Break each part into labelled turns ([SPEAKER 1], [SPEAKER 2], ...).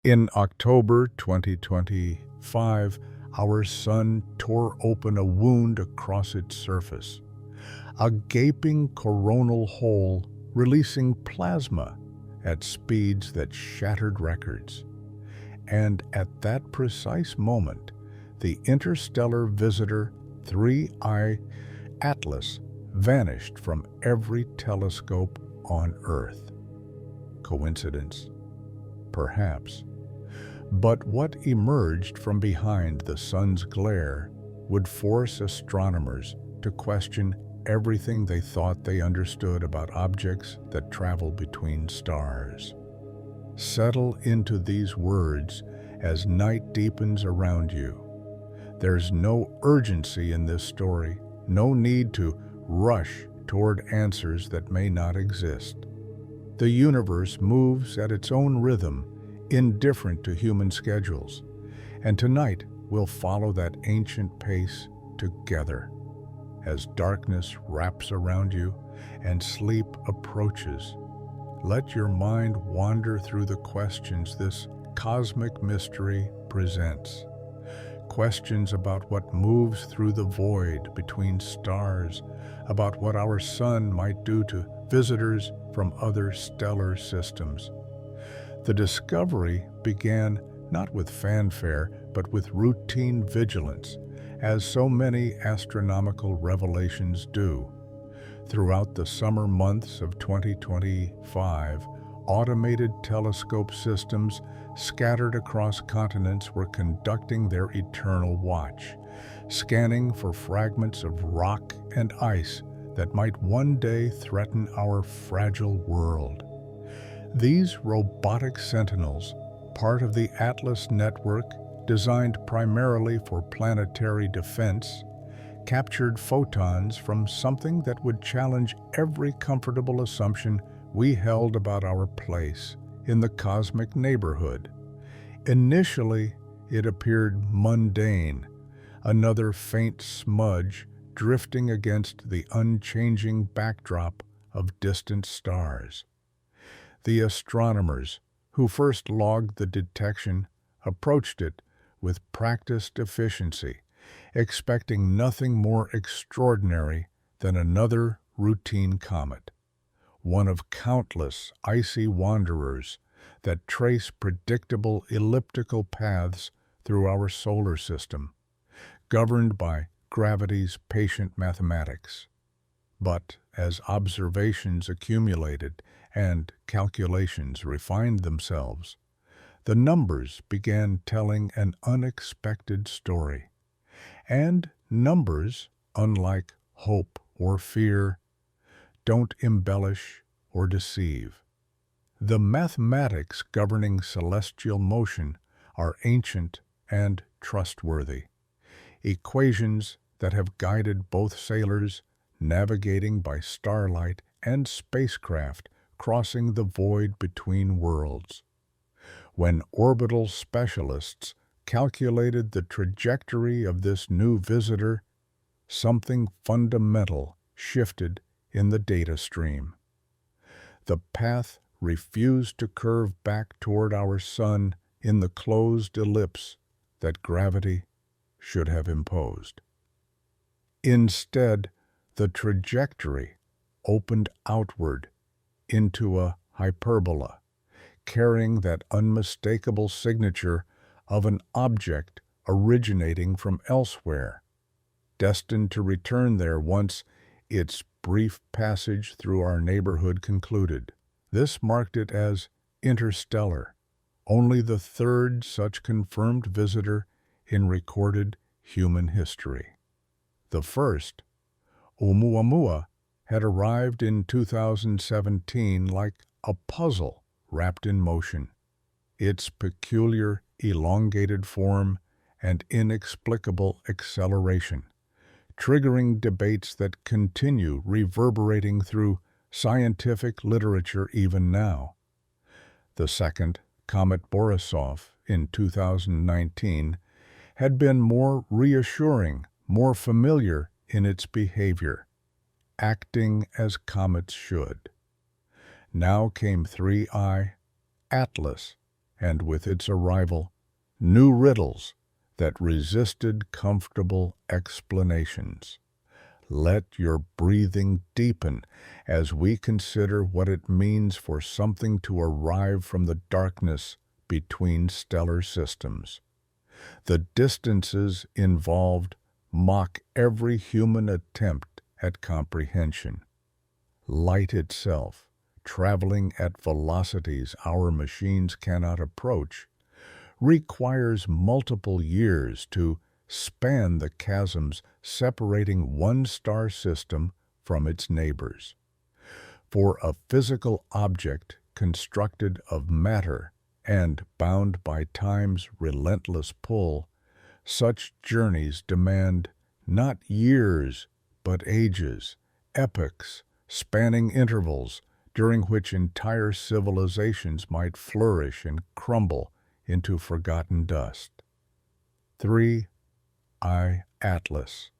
[SPEAKER 1] In October 2025, our sun tore open a wound across its surface, a gaping coronal hole releasing plasma at speeds that shattered records. And at that precise moment, the interstellar visitor 3I Atlas vanished from every telescope on Earth. Coincidence? Perhaps. But what emerged from behind the sun's glare would force astronomers to question everything they thought they understood about objects that travel between stars. Settle into these words as night deepens around you. There's no urgency in this story, no need to rush toward answers that may not exist. The universe moves at its own rhythm, indifferent to human schedules, and tonight we'll follow that ancient pace together. As darkness wraps around you and sleep approaches, let your mind wander through the questions this cosmic mystery presents. Questions about what moves through the void between stars, about what our sun might do to visitors from other stellar systems. The discovery began not with fanfare, but with routine vigilance, as so many astronomical revelations do. Throughout the summer months of 2025, automated telescope systems scattered across continents were conducting their eternal watch, scanning for fragments of rock and ice that might one day threaten our fragile world. These robotic sentinels, part of the Atlas network designed primarily for planetary defense, captured photons from something that would challenge every comfortable assumption we held about our place in the cosmic neighborhood. Initially, it appeared mundane, another faint smudge drifting against the unchanging backdrop of distant stars. The astronomers who first logged the detection approached it with practiced efficiency, expecting nothing more extraordinary than another routine comet, one of countless icy wanderers that trace predictable elliptical paths through our solar system, governed by gravity's patient mathematics. But as observations accumulated and calculations refined themselves, the numbers began telling an unexpected story. And numbers, unlike hope or fear, don't embellish or deceive. The mathematics governing celestial motion are ancient and trustworthy, equations that have guided both sailors navigating by starlight and spacecraft crossing the void between worlds. When orbital specialists calculated the trajectory of this new visitor, something fundamental shifted in the data stream. The path refused to curve back toward our sun in the closed ellipse that gravity should have imposed. Instead, the trajectory opened outward into a hyperbola, carrying that unmistakable signature of an object originating from elsewhere, destined to return there once its brief passage through our neighborhood concluded. This marked it as interstellar, only the third such confirmed visitor in recorded human history. The first, Oumuamua, had arrived in 2017 like a puzzle wrapped in motion, its peculiar elongated form and inexplicable acceleration, triggering debates that continue reverberating through scientific literature even now. The second, Comet Borisov, in 2019, had been more reassuring, more familiar in its behavior, acting as comets should. Now came 3I Atlas, and with its arrival, new riddles that resisted comfortable explanations. Let your breathing deepen as we consider what it means for something to arrive from the darkness between stellar systems. The distances involved mock every human attempt at comprehension. Light itself, traveling at velocities our machines cannot approach, requires multiple years to span the chasms separating one star system from its neighbors. For a physical object constructed of matter and bound by time's relentless pull, such journeys demand not years, but ages, epochs, spanning intervals during which entire civilizations might flourish and crumble into forgotten dust. 3. I, Atlas,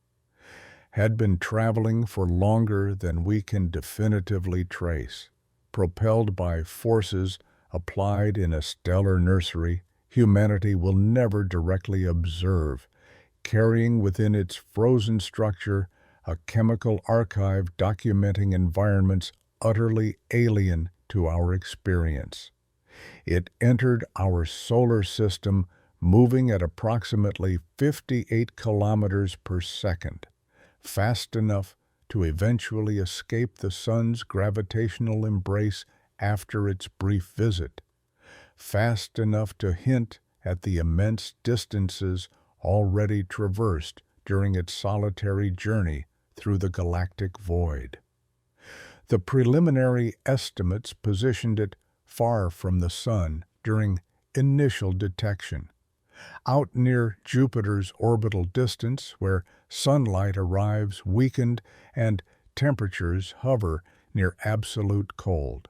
[SPEAKER 1] had been traveling for longer than we can definitively trace. Propelled by forces applied in a stellar nursery humanity will never directly observe, carrying within its frozen structure a chemical archive documenting environments utterly alien to our experience. It entered our solar system moving at approximately 58 kilometers per second, fast enough to eventually escape the sun's gravitational embrace after its brief visit, fast enough to hint at the immense distances already traversed during its solitary journey through the galactic void. The preliminary estimates positioned it far from the sun during initial detection, out near Jupiter's orbital distance where sunlight arrives weakened and temperatures hover near absolute cold.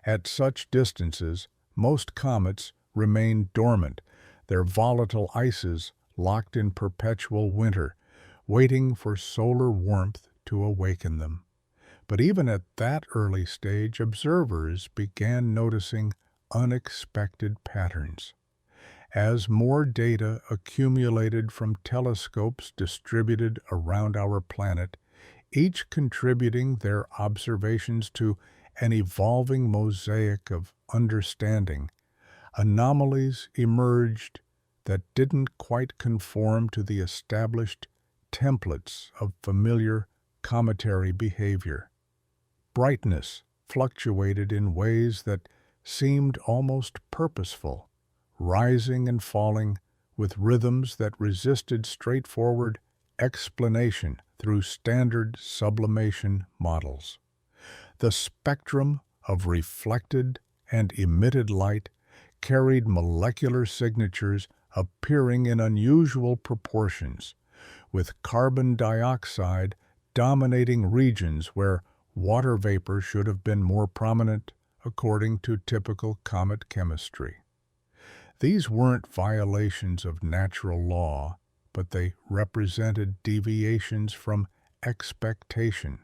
[SPEAKER 1] At such distances, most comets remain dormant, their volatile ices locked in perpetual winter, waiting for solar warmth to awaken them. But even at that early stage, observers began noticing unexpected patterns. As more data accumulated from telescopes distributed around our planet, each contributing their observations to an evolving mosaic of understanding, anomalies emerged that didn't quite conform to the established templates of familiar cometary behavior. Brightness fluctuated in ways that seemed almost purposeful, rising and falling with rhythms that resisted straightforward explanation through standard sublimation models. The spectrum of reflected and emitted light carried molecular signatures appearing in unusual proportions, with carbon dioxide dominating regions where water vapor should have been more prominent according to typical comet chemistry. These weren't violations of natural law, but they represented deviations from expectation,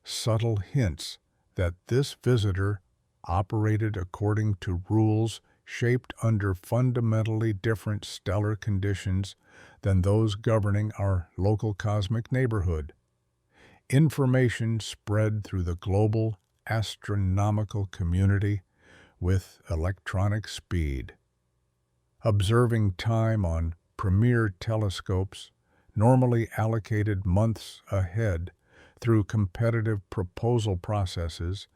[SPEAKER 1] subtle hints that this visitor operated according to rules shaped under fundamentally different stellar conditions than those governing our local cosmic neighborhood. Information spread through the global astronomical community with electronic speed. Observing time on premier telescopes, normally allocated months ahead through competitive proposal processes,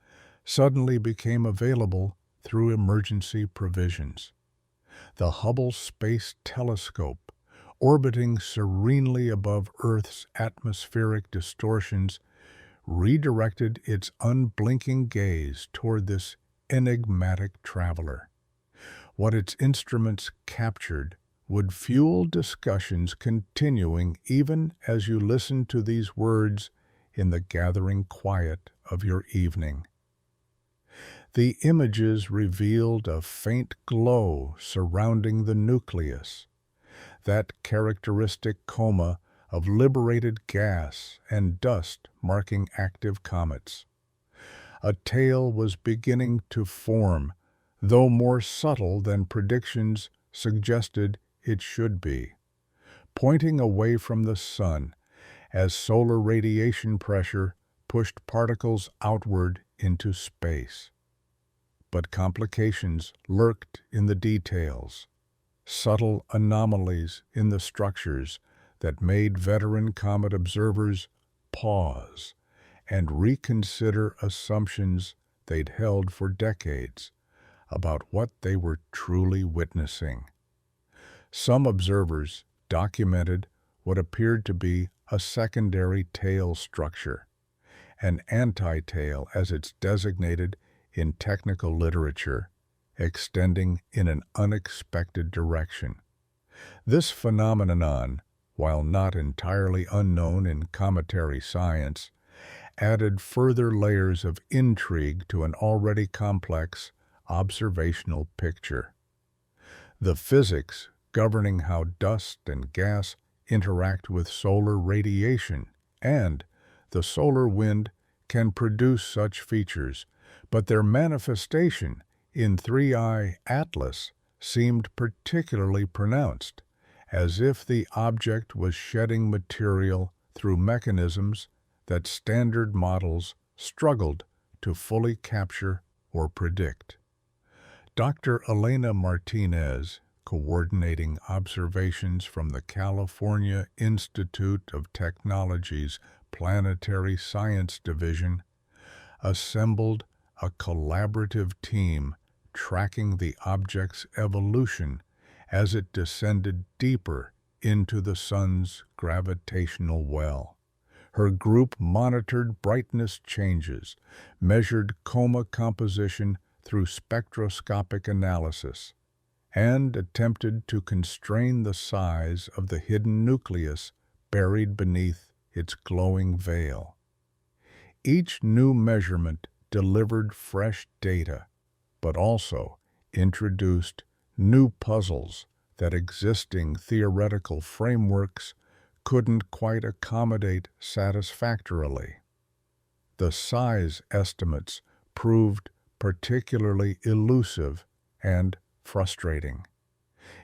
[SPEAKER 1] suddenly became available through emergency provisions. The Hubble Space Telescope, orbiting serenely above Earth's atmospheric distortions, redirected its unblinking gaze toward this enigmatic traveler. What its instruments captured would fuel discussions continuing even as you listen to these words in the gathering quiet of your evening. The images revealed a faint glow surrounding the nucleus, that characteristic coma of liberated gas and dust marking active comets. A tail was beginning to form, though more subtle than predictions suggested it should be, pointing away from the sun as solar radiation pressure pushed particles outward into space. But complications lurked in the details, subtle anomalies in the structures that made veteran comet observers pause and reconsider assumptions they'd held for decades about what they were truly witnessing. Some observers documented what appeared to be a secondary tail structure, an anti-tail as it's designated in technical literature, extending in an unexpected direction. This phenomenon, while not entirely unknown in cometary science, added further layers of intrigue to an already complex observational picture. The physics governing how dust and gas interact with solar radiation and the solar wind can produce such features, but their manifestation in 3I Atlas seemed particularly pronounced, as if the object was shedding material through mechanisms that standard models struggled to fully capture or predict. Dr. Elena Martinez, coordinating observations from the California Institute of Technology's Planetary Science Division, assembled a collaborative team tracking the object's evolution as it descended deeper into the sun's gravitational well. Her group monitored brightness changes, measured coma composition through spectroscopic analysis, and attempted to constrain the size of the hidden nucleus buried beneath its glowing veil. Each new measurement delivered fresh data, but also introduced new puzzles that existing theoretical frameworks couldn't quite accommodate satisfactorily. The size estimates proved particularly elusive and frustrating.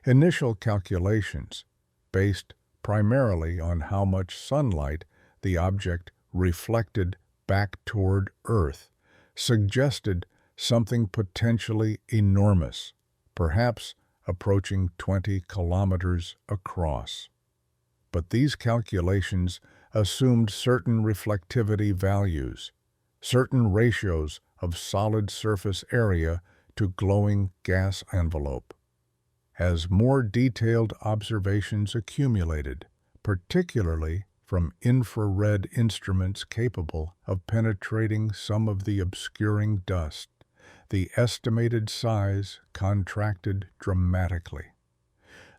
[SPEAKER 1] Initial calculations, based primarily on how much sunlight the object reflected back toward Earth, suggested something potentially enormous, perhaps approaching 20 kilometers across. But these calculations assumed certain reflectivity values, certain ratios of solid surface area to glowing gas envelope. As more detailed observations accumulated, particularly from infrared instruments capable of penetrating some of the obscuring dust, the estimated size contracted dramatically.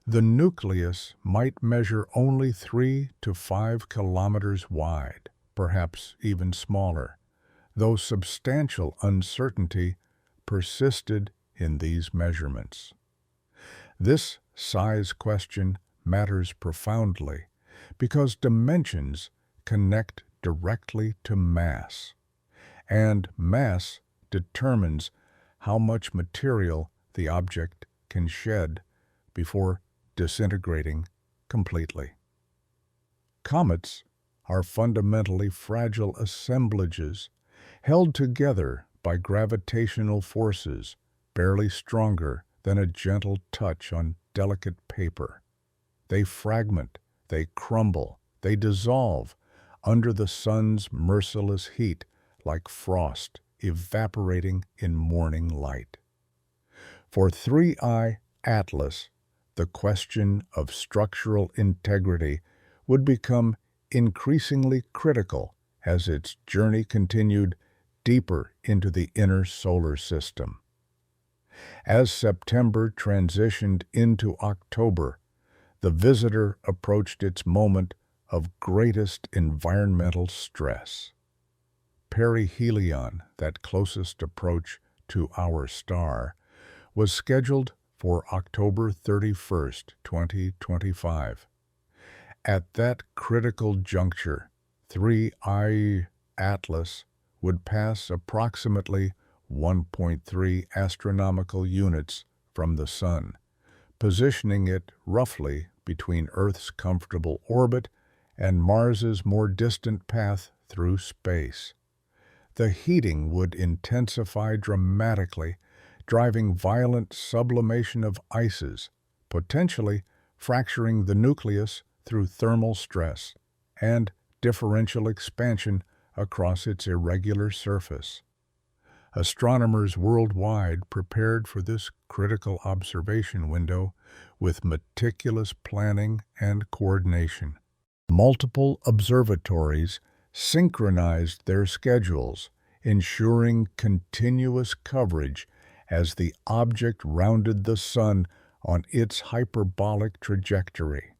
[SPEAKER 1] The nucleus might measure only 3 to 5 kilometers wide, perhaps even smaller, though substantial uncertainty persisted in these measurements. This size question matters profoundly because dimensions connect directly to mass, and mass determines how much material the object can shed before disintegrating completely. Comets are fundamentally fragile assemblages held together by gravitational forces barely stronger than a gentle touch on delicate paper. They fragment, they crumble, they dissolve under the sun's merciless heat like frost evaporating in morning light. For 3I Atlas, the question of structural integrity would become increasingly critical as its journey continued deeper into the inner solar system. As September transitioned into October, the visitor approached its moment of greatest environmental stress. Perihelion, that closest approach to our star, was scheduled for October 31st, 2025. At that critical juncture, 3I Atlas would pass approximately 1.3 astronomical units from the Sun, positioning it roughly between Earth's comfortable orbit and Mars's more distant path through space. The heating would intensify dramatically, driving violent sublimation of ices, potentially fracturing the nucleus through thermal stress and differential expansion across its irregular surface. Astronomers worldwide prepared for this critical observation window with meticulous planning and coordination. Multiple observatories synchronized their schedules, ensuring continuous coverage as the object rounded the Sun on its hyperbolic trajectory.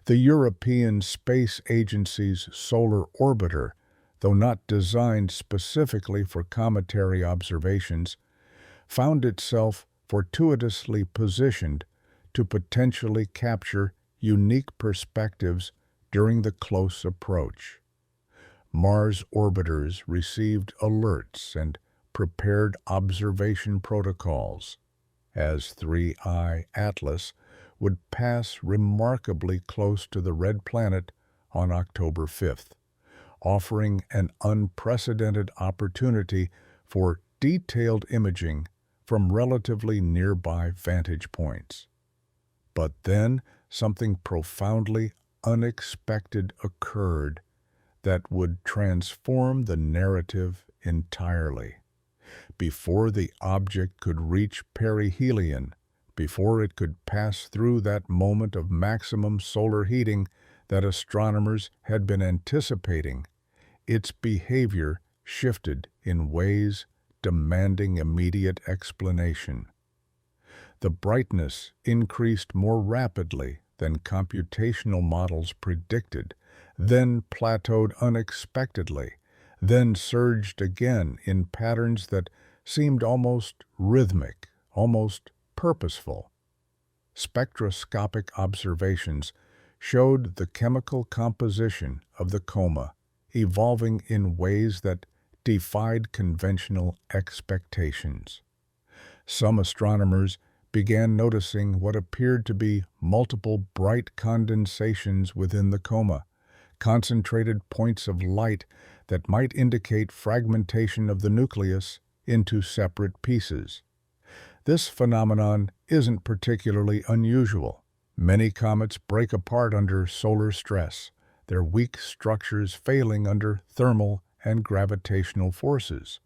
[SPEAKER 1] The European Space Agency's Solar Orbiter, though not designed specifically for cometary observations, found itself fortuitously positioned to potentially capture unique perspectives during the close approach. Mars orbiters received alerts and prepared observation protocols, as 3I Atlas would pass remarkably close to the red planet on October 5th, offering an unprecedented opportunity for detailed imaging from relatively nearby vantage points. But then something profoundly unexpected occurred that would transform the narrative entirely. Before the object could reach perihelion, before it could pass through that moment of maximum solar heating that astronomers had been anticipating, its behavior shifted in ways demanding immediate explanation. The brightness increased more rapidly than computational models predicted, then plateaued unexpectedly, then surged again in patterns that seemed almost rhythmic, almost purposeful. Spectroscopic observations showed the chemical composition of the coma evolving in ways that defied conventional expectations. Some astronomers began noticing what appeared to be multiple bright condensations within the coma, concentrated points of light that might indicate fragmentation of the nucleus into separate pieces. This phenomenon isn't particularly unusual. Many comets break apart under solar stress, their weak structures failing under thermal and gravitational forces.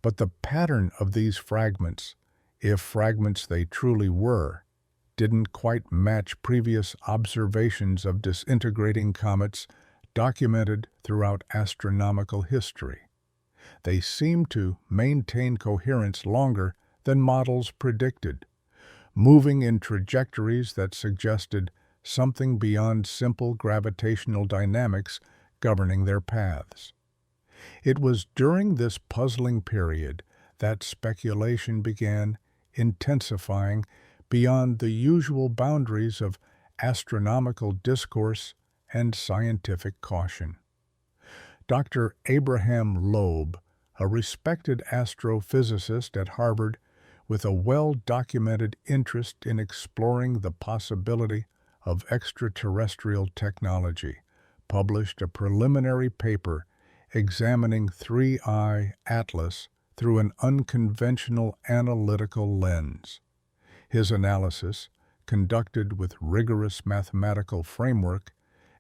[SPEAKER 1] But the pattern of these fragments, if fragments they truly were, didn't quite match previous observations of disintegrating comets documented throughout astronomical history. They seemed to maintain coherence longer than models predicted, moving in trajectories that suggested something beyond simple gravitational dynamics governing their paths. It was during this puzzling period that speculation began intensifying beyond the usual boundaries of astronomical discourse and scientific caution. Dr. Abraham Loeb, a respected astrophysicist at Harvard with a well-documented interest in exploring the possibility of extraterrestrial technology, published a preliminary paper examining 3I Atlas through an unconventional analytical lens. His analysis, conducted with rigorous mathematical framework,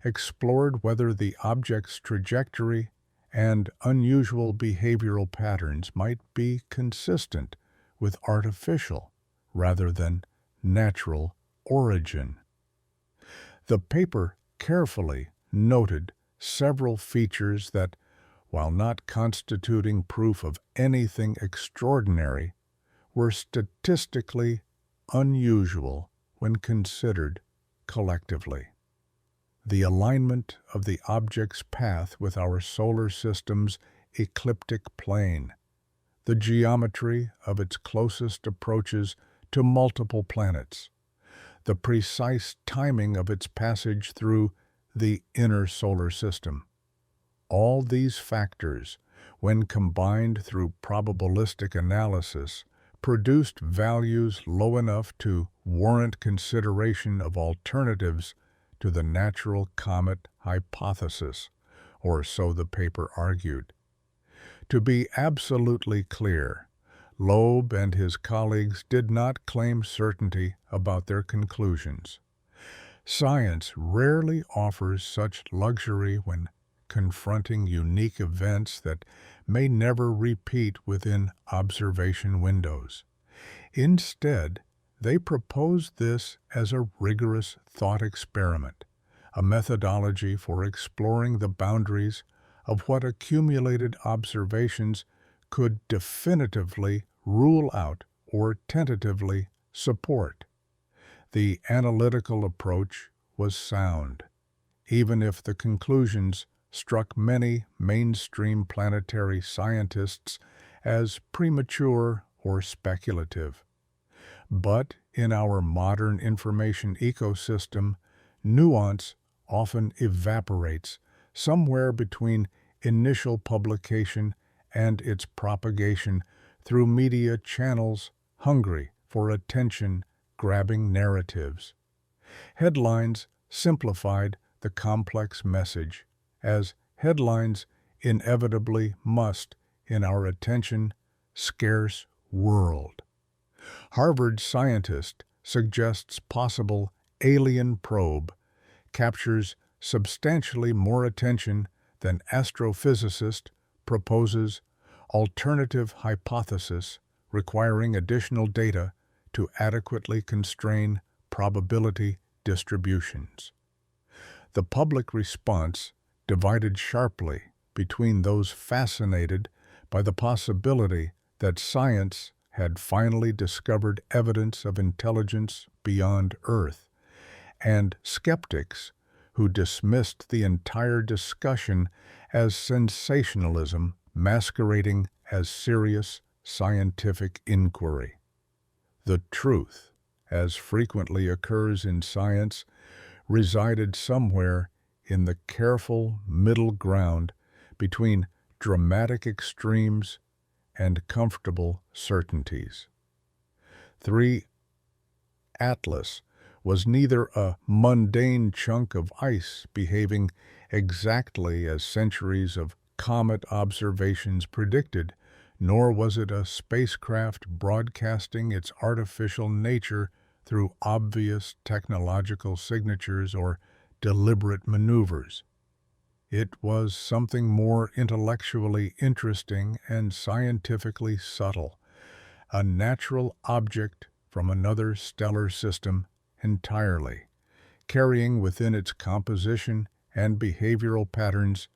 [SPEAKER 1] explored whether the object's trajectory and unusual behavioral patterns might be consistent with artificial rather than natural origin. The paper carefully noted several features that, while not constituting proof of anything extraordinary, were statistically unusual when considered collectively. The alignment of the object's path with our solar system's ecliptic plane, the geometry of its closest approaches to multiple planets, the precise timing of its passage through the inner solar system. All these factors, when combined through probabilistic analysis, produced values low enough to warrant consideration of alternatives to the natural comet hypothesis, or so the paper argued. To be absolutely clear, Loeb and his colleagues did not claim certainty about their conclusions. Science rarely offers such luxury when confronting unique events that may never repeat within observation windows. Instead, they proposed this as a rigorous thought experiment, a methodology for exploring the boundaries of what accumulated observations could definitively rule out or tentatively support. The analytical approach was sound, even if the conclusions struck many mainstream planetary scientists as premature or speculative. But in our modern information ecosystem, nuance often evaporates somewhere between initial publication and its propagation through media channels hungry for attention-grabbing narratives. Headlines simplified the complex message, as headlines inevitably must in our attention-scarce world. Harvard scientist suggests possible alien probe captures substantially more attention than astrophysicist proposes alternative hypothesis requiring additional data to adequately constrain probability distributions. The public response divided sharply between those fascinated by the possibility that science had finally discovered evidence of intelligence beyond Earth, and skeptics who dismissed the entire discussion as sensationalism masquerading as serious scientific inquiry. The truth, as frequently occurs in science, resided somewhere in the careful middle ground between dramatic extremes and comfortable certainties. 3. Atlas was neither a mundane chunk of ice behaving exactly as centuries of comet observations predicted, nor was it a spacecraft broadcasting its artificial nature through obvious technological signatures or deliberate maneuvers. It was something more intellectually interesting and scientifically subtle, a natural object from another stellar system entirely, carrying within its composition and behavioral patterns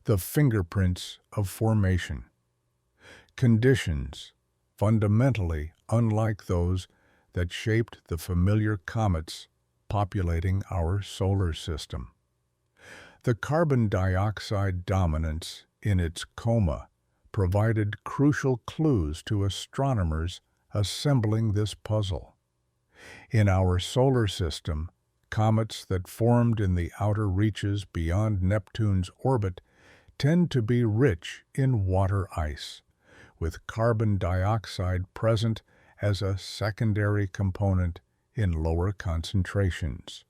[SPEAKER 1] the fingerprints of formation. Conditions fundamentally unlike those that shaped the familiar comets populating our solar system. The carbon dioxide dominance in its coma provided crucial clues to astronomers assembling this puzzle. In our solar system, comets that formed in the outer reaches beyond Neptune's orbit tend to be rich in water ice, with carbon dioxide present as a secondary component in lower concentrations.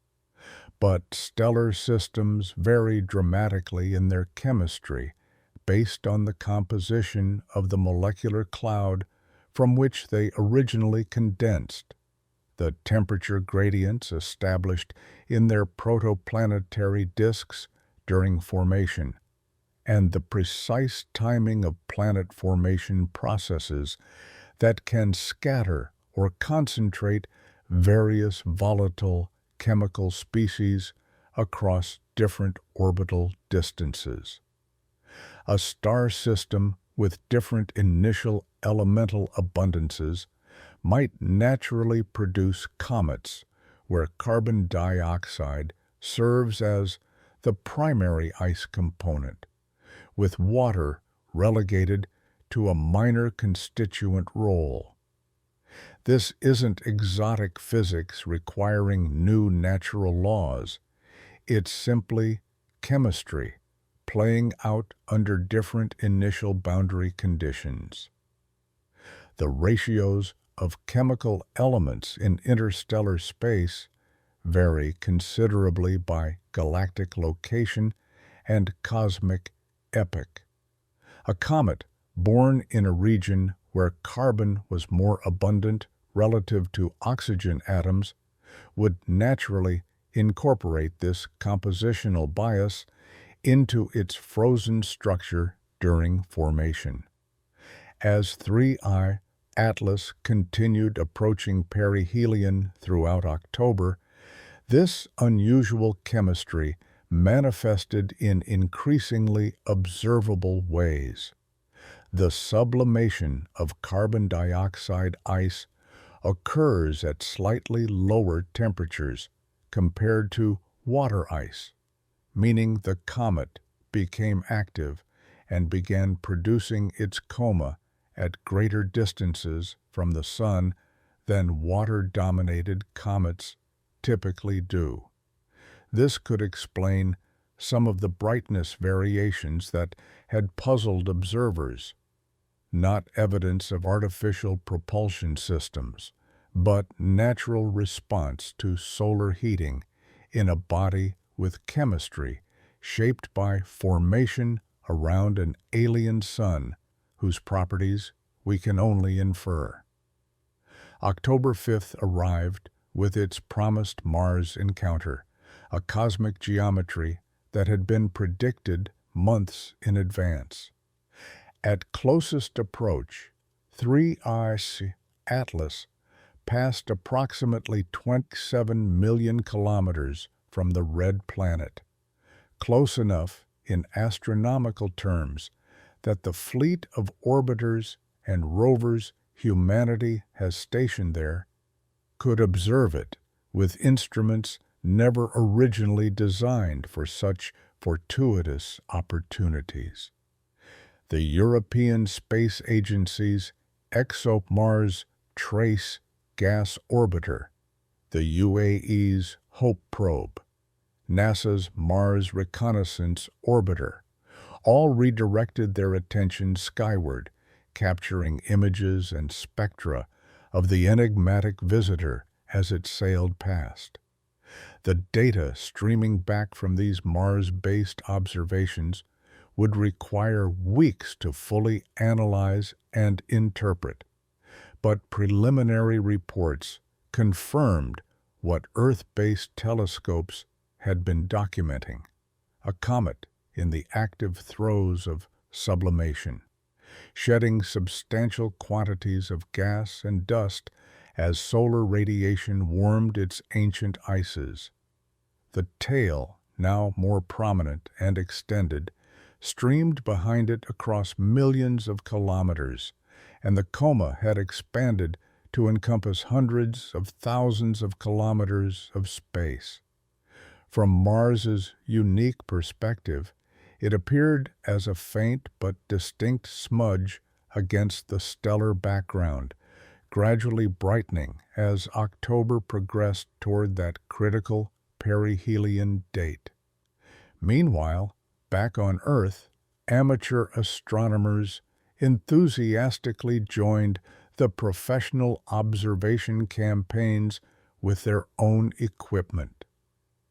[SPEAKER 1] But stellar systems vary dramatically in their chemistry based on the composition of the molecular cloud from which they originally condensed, the temperature gradients established in their protoplanetary disks during formation, and the precise timing of planet formation processes that can scatter or concentrate various volatile chemical species across different orbital distances. A star system with different initial elemental abundances might naturally produce comets where carbon dioxide serves as the primary ice component, with water relegated to a minor constituent role. This isn't exotic physics requiring new natural laws. It's simply chemistry playing out under different initial boundary conditions. The ratios of chemical elements in interstellar space vary considerably by galactic location and cosmic epoch. A comet born in a region where carbon was more abundant relative to oxygen atoms would naturally incorporate this compositional bias into its frozen structure during formation. As 3I Atlas continued approaching perihelion throughout October, this unusual chemistry manifested in increasingly observable ways. The sublimation of carbon dioxide ice occurs at slightly lower temperatures compared to water ice, meaning the comet became active and began producing its coma at greater distances from the Sun than water-dominated comets typically do. This could explain some of the brightness variations that had puzzled observers. Not evidence of artificial propulsion systems, but natural response to solar heating in a body with chemistry shaped by formation around an alien sun whose properties we can only infer. October 5th arrived with its promised Mars encounter, a cosmic geometry that had been predicted months in advance. At closest approach, 3I Atlas passed approximately 27 million kilometers from the red planet, close enough in astronomical terms that the fleet of orbiters and rovers humanity has stationed there could observe it with instruments never originally designed for such fortuitous opportunities. The European Space Agency's ExoMars Trace Gas Orbiter, the UAE's Hope Probe, NASA's Mars Reconnaissance Orbiter, all redirected their attention skyward, capturing images and spectra of the enigmatic visitor as it sailed past. The data streaming back from these Mars-based observations would require weeks to fully analyze and interpret, but preliminary reports confirmed what Earth-based telescopes had been documenting: a comet in the active throes of sublimation, shedding substantial quantities of gas and dust as solar radiation warmed its ancient ices. The tail, now more prominent and extended, streamed behind it across millions of kilometers, and the coma had expanded to encompass hundreds of thousands of kilometers of space. From Mars's unique perspective, it appeared as a faint but distinct smudge against the stellar background, gradually brightening as October progressed toward that critical perihelion date. Meanwhile, back on Earth, amateur astronomers enthusiastically joined the professional observation campaigns with their own equipment.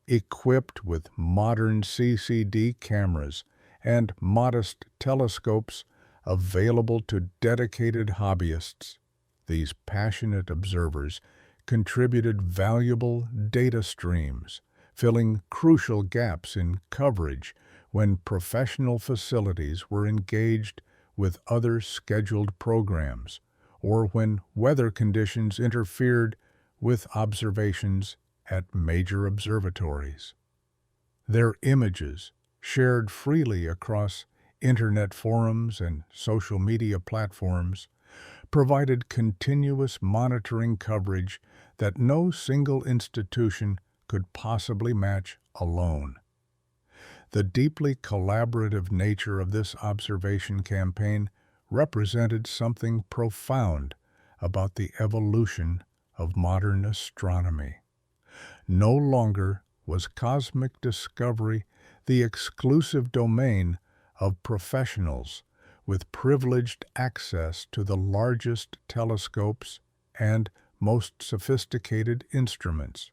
[SPEAKER 1] Equipped with modern CCD cameras and modest telescopes available to dedicated hobbyists, these passionate observers contributed valuable data streams, filling crucial gaps in coverage when professional facilities were engaged with other scheduled programs, or when weather conditions interfered with observations at major observatories. Their images, shared freely across internet forums and social media platforms, provided continuous monitoring coverage that no single institution could possibly match alone. The deeply collaborative nature of this observation campaign represented something profound about the evolution of modern astronomy. No longer was cosmic discovery the exclusive domain of professionals with privileged access to the largest telescopes and most sophisticated instruments.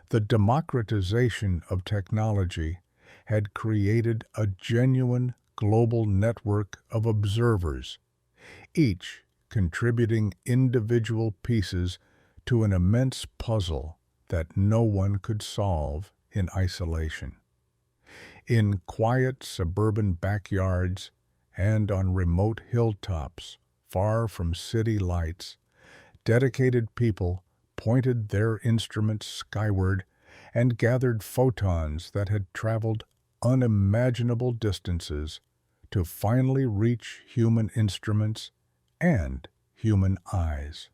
[SPEAKER 1] The democratization of technology had created a genuine global network of observers, each contributing individual pieces to an immense puzzle that no one could solve in isolation. In quiet suburban backyards and on remote hilltops, far from city lights, dedicated people pointed their instruments skyward and gathered photons that had traveled unimaginable distances to finally reach human instruments and human eyes.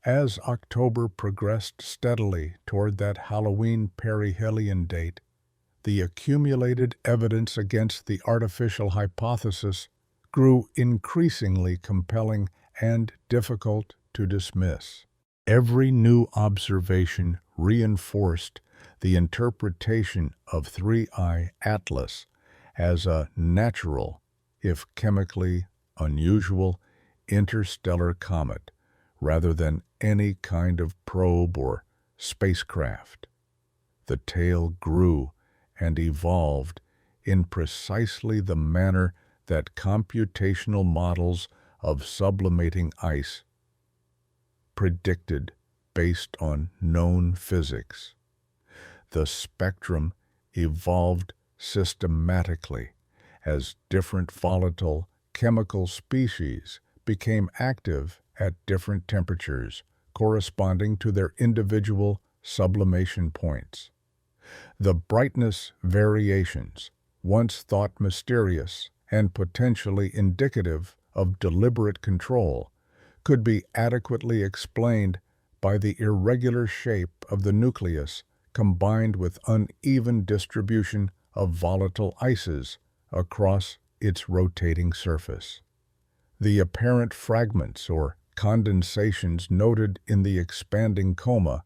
[SPEAKER 1] As October progressed steadily toward that Halloween perihelion date, the accumulated evidence against the artificial hypothesis grew increasingly compelling and difficult to dismiss. Every new observation reinforced the interpretation of 3I Atlas as a natural, if chemically unusual, interstellar comet, rather than any kind of probe or spacecraft. The tale grew and evolved in precisely the manner that computational models of sublimating ice predicted based on known physics. The spectrum evolved systematically as different volatile chemical species became active at different temperatures, corresponding to their individual sublimation points. The brightness variations, once thought mysterious and potentially indicative of deliberate control, could be adequately explained by the irregular shape of the nucleus combined with uneven distribution of volatile ices across its rotating surface. The apparent fragments or condensations noted in the expanding coma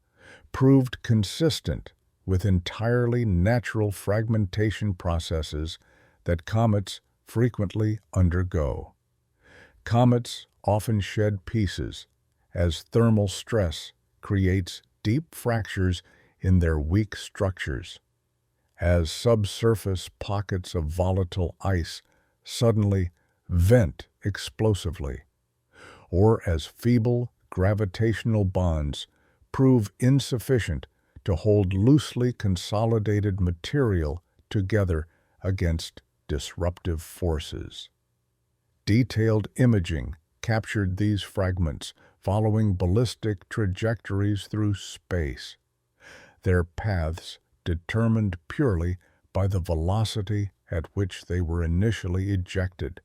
[SPEAKER 1] proved consistent with entirely natural fragmentation processes that comets frequently undergo. Comets often shed pieces as thermal stress creates deep fractures in their weak structures, as subsurface pockets of volatile ice suddenly vent explosively, or as feeble gravitational bonds prove insufficient to hold loosely consolidated material together against disruptive forces. Detailed imaging captured these fragments following ballistic trajectories through space, their paths determined purely by the velocity at which they were initially ejected,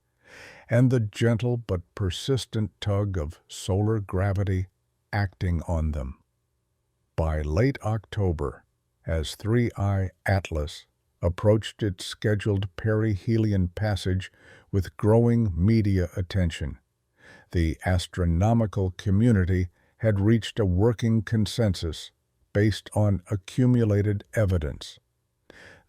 [SPEAKER 1] and the gentle but persistent tug of solar gravity acting on them. By late October, as 3I Atlas approached its scheduled perihelion passage with growing media attention, the astronomical community had reached a working consensus based on accumulated evidence.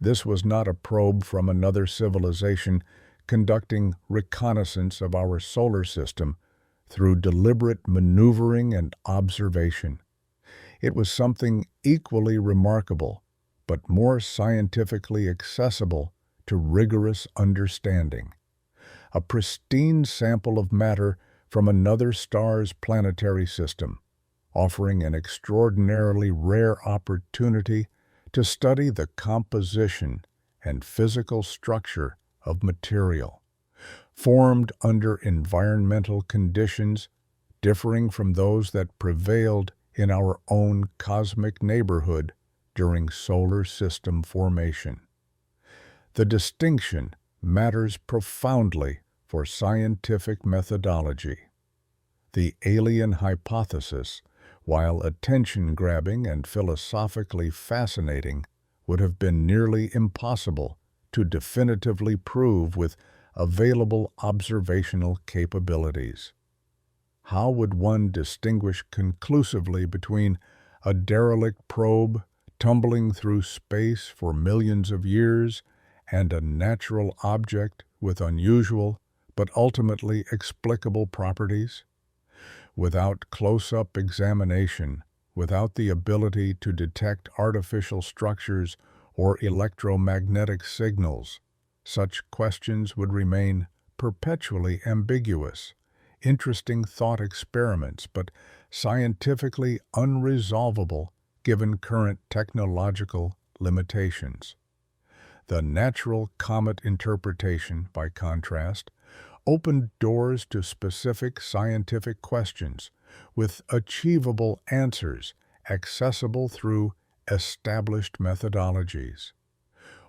[SPEAKER 1] This was not a probe from another civilization conducting reconnaissance of our solar system through deliberate maneuvering and observation. It was something equally remarkable, but more scientifically accessible to rigorous understanding. A pristine sample of matter from another star's planetary system, offering an extraordinarily rare opportunity to study the composition and physical structure of material, formed under environmental conditions differing from those that prevailed in our own cosmic neighborhood during solar system formation. The distinction matters profoundly for scientific methodology. The alien hypothesis, while attention-grabbing and philosophically fascinating, would have been nearly impossible to definitively prove with available observational capabilities. How would one distinguish conclusively between a derelict probe tumbling through space for millions of years, and a natural object with unusual but ultimately explicable properties? Without close-up examination, without the ability to detect artificial structures or electromagnetic signals, such questions would remain perpetually ambiguous, interesting thought experiments, but scientifically unresolvable given current technological limitations. The natural comet interpretation, by contrast, opened doors to specific scientific questions with achievable answers accessible through established methodologies.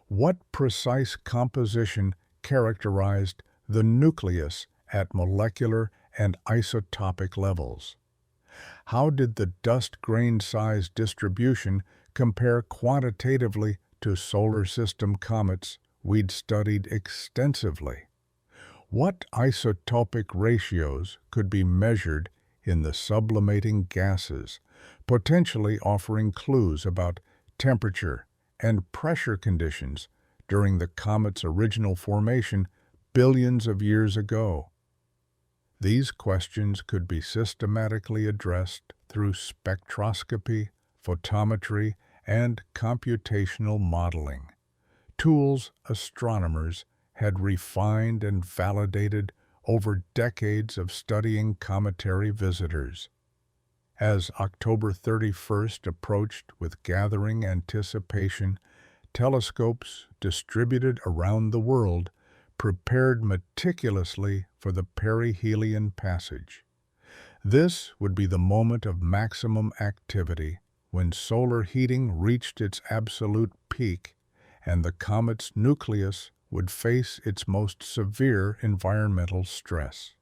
[SPEAKER 1] What precise composition characterized the nucleus at molecular and isotopic levels? How did the dust grain size distribution compare quantitatively to solar system comets we'd studied extensively? What isotopic ratios could be measured in the sublimating gases, potentially offering clues about temperature and pressure conditions during the comet's original formation billions of years ago? These questions could be systematically addressed through spectroscopy, photometry, and computational modeling, tools astronomers had refined and validated over decades of studying cometary visitors. As October 31st approached with gathering anticipation, telescopes distributed around the world prepared meticulously for the perihelion passage. This would be the moment of maximum activity, when solar heating reached its absolute peak and the comet's nucleus would face its most severe environmental stress.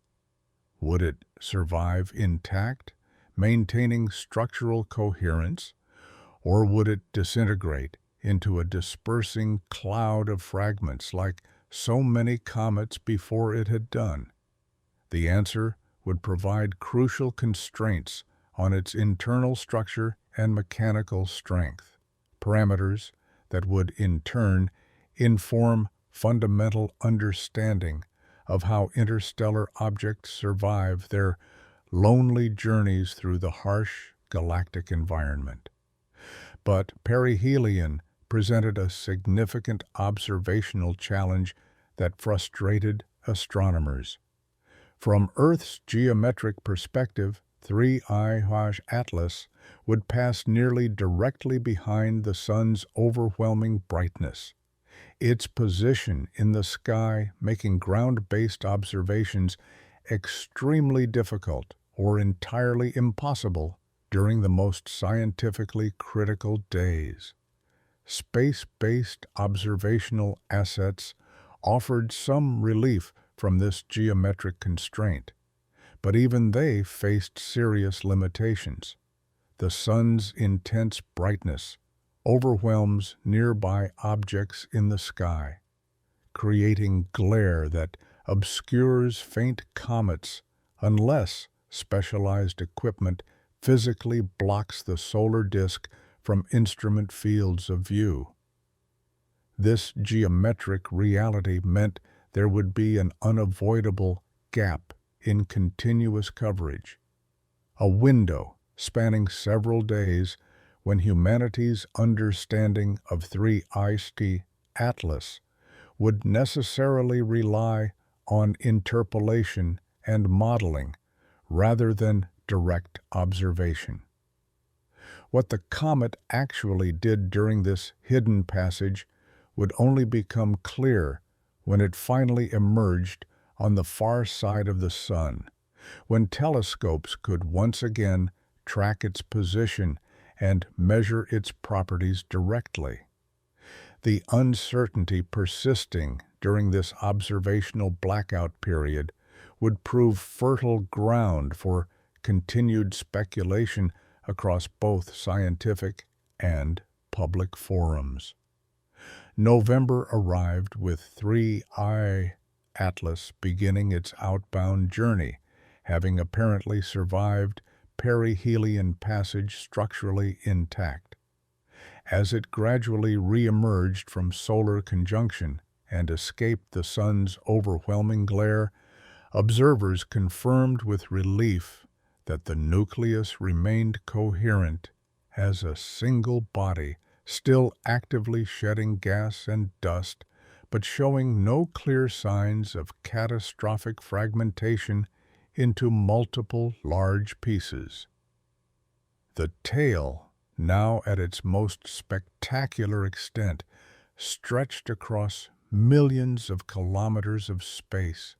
[SPEAKER 1] Would it survive intact, maintaining structural coherence, or would it disintegrate into a dispersing cloud of fragments like so many comets before it had done? The answer would provide crucial constraints on its internal structure and mechanical strength, parameters that would in turn inform fundamental understanding of how interstellar objects survive their lonely journeys through the harsh galactic environment. But perihelion presented a significant observational challenge that frustrated astronomers. From Earth's geometric perspective, 3I Atlas would pass nearly directly behind the Sun's overwhelming brightness, its position in the sky making ground-based observations extremely difficult or entirely impossible during the most scientifically critical days. Space-based observational assets offered some relief from this geometric constraint, but even they faced serious limitations. The sun's intense brightness overwhelms nearby objects in the sky, creating glare that obscures faint comets unless specialized equipment physically blocks the solar disk from instrument fields of view. This geometric reality meant there would be an unavoidable gap in continuous coverage, a window spanning several days when humanity's understanding of 3I Atlas would necessarily rely on interpolation and modeling rather than direct observation. What the comet actually did during this hidden passage would only become clear when it finally emerged on the far side of the Sun, when telescopes could once again track its position and measure its properties directly. The uncertainty persisting during this observational blackout period would prove fertile ground for continued speculation across both scientific and public forums. November arrived with 3I Atlas beginning its outbound journey, having apparently survived perihelion passage structurally intact. As it gradually re-emerged from solar conjunction and escaped the sun's overwhelming glare, observers confirmed with relief that the nucleus remained coherent as a single body, still actively shedding gas and dust, but showing no clear signs of catastrophic fragmentation into multiple large pieces. The tail, now at its most spectacular extent, stretched across millions of kilometers of space,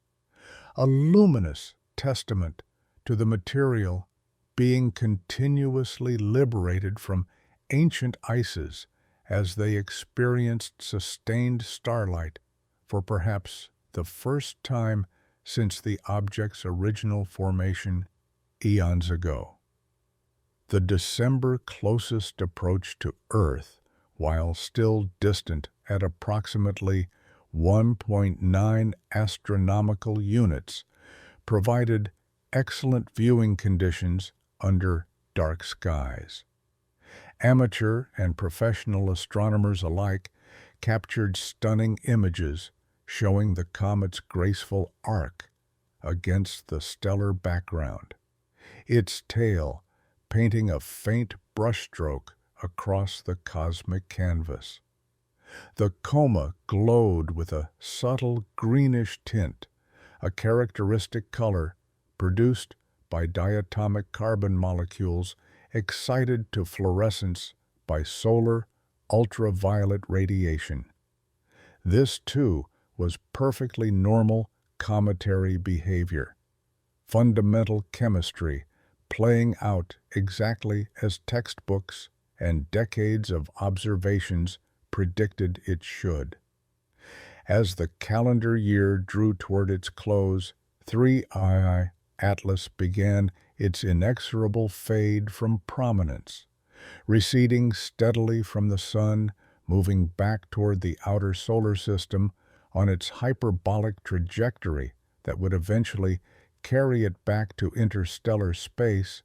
[SPEAKER 1] a luminous testament to the material being continuously liberated from ancient ices as they experienced sustained starlight for perhaps the first time since the object's original formation eons ago. The December closest approach to Earth, while still distant at approximately 1.9 astronomical units, provided excellent viewing conditions under dark skies. Amateur and professional astronomers alike captured stunning images showing the comet's graceful arc against the stellar background, its tail painting a faint brushstroke across the cosmic canvas. The coma glowed with a subtle greenish tint, a characteristic color produced by diatomic carbon molecules excited to fluorescence by solar ultraviolet radiation. This, too, was perfectly normal cometary behavior, fundamental chemistry playing out exactly as textbooks and decades of observations predicted it should. As the calendar year drew toward its close, 3I Atlas began its inexorable fade from prominence, receding steadily from the sun, moving back toward the outer solar system on its hyperbolic trajectory that would eventually carry it back to interstellar space.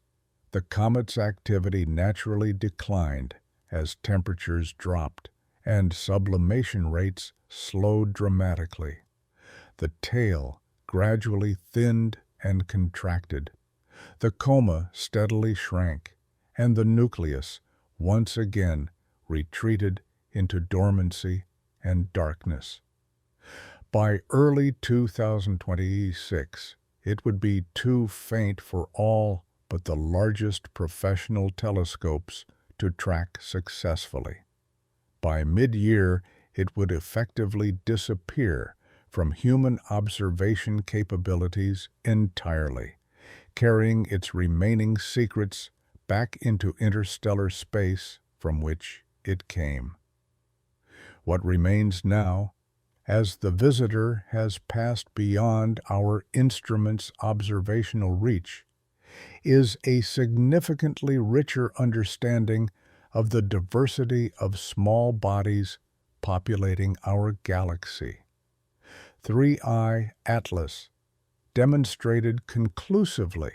[SPEAKER 1] The comet's activity naturally declined as temperatures dropped and sublimation rates slowed dramatically. The tail gradually thinned and contracted. The coma steadily shrank, and the nucleus once again retreated into dormancy and darkness. By early 2026, it would be too faint for all but the largest professional telescopes to track successfully. By mid-year, it would effectively disappear from human observation capabilities entirely, carrying its remaining secrets back into interstellar space from which it came. What remains now, as the visitor has passed beyond our instrument's observational reach, is a significantly richer understanding of the diversity of small bodies populating our galaxy. 3I Atlas demonstrated conclusively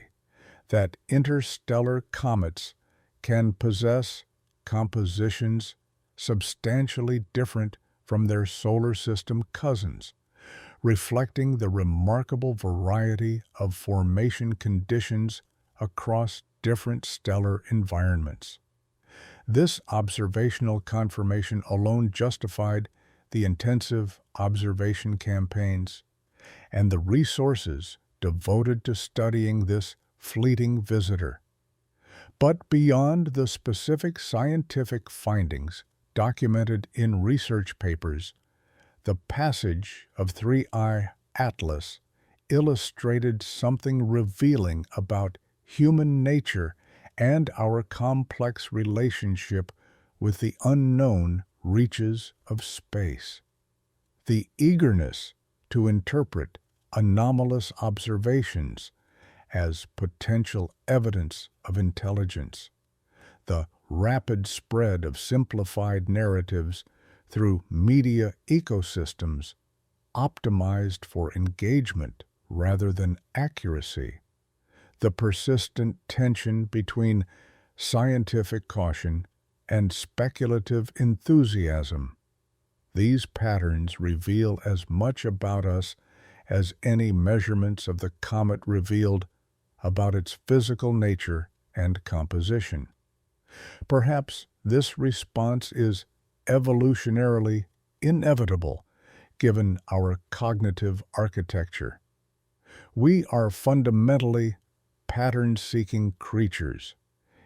[SPEAKER 1] that interstellar comets can possess compositions substantially different from their solar system cousins, reflecting the remarkable variety of formation conditions across different stellar environments. This observational confirmation alone justified the intensive observation campaigns and the resources devoted to studying this fleeting visitor. But beyond the specific scientific findings documented in research papers, the passage of 3I Atlas illustrated something revealing about human nature and our complex relationship with the unknown reaches of space. The eagerness to interpret anomalous observations as potential evidence of intelligence, the rapid spread of simplified narratives through media ecosystems optimized for engagement rather than accuracy, the persistent tension between scientific caution and speculative enthusiasm. These patterns reveal as much about us as any measurements of the comet revealed about its physical nature and composition. Perhaps this response is evolutionarily inevitable given our cognitive architecture. We are fundamentally pattern-seeking creatures,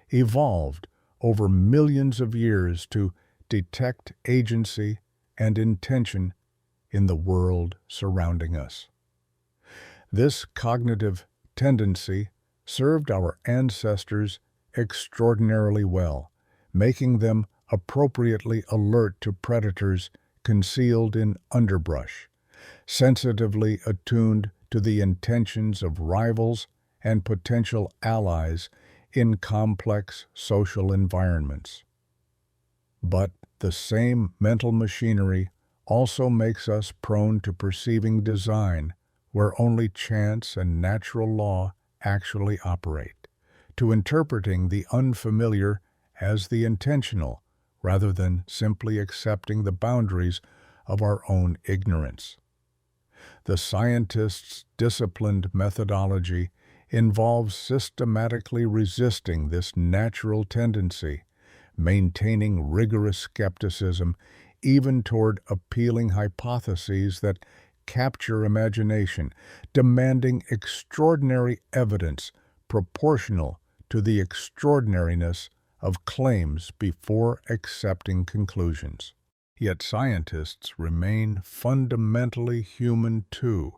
[SPEAKER 1] evolved over millions of years to detect agency and intention in the world surrounding us. This cognitive tendency served our ancestors extraordinarily well, making them appropriately alert to predators concealed in underbrush, sensitively attuned to the intentions of rivals and potential allies in complex social environments. But the same mental machinery also makes us prone to perceiving design where only chance and natural law actually operate, to interpreting the unfamiliar as the intentional rather than simply accepting the boundaries of our own ignorance. The scientist's disciplined methodology involves systematically resisting this natural tendency, maintaining rigorous skepticism even toward appealing hypotheses that capture imagination, demanding extraordinary evidence proportional to the extraordinariness of claims before accepting conclusions. Yet scientists remain fundamentally human too,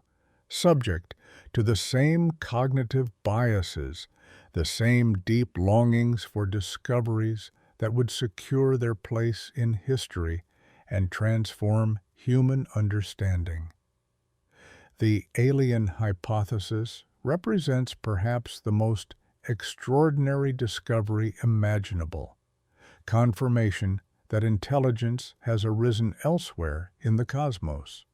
[SPEAKER 1] subject to the same cognitive biases, the same deep longings for discoveries that would secure their place in history and transform human understanding. The alien hypothesis represents perhaps the most extraordinary discovery imaginable, confirmation that intelligence has arisen elsewhere in the cosmos,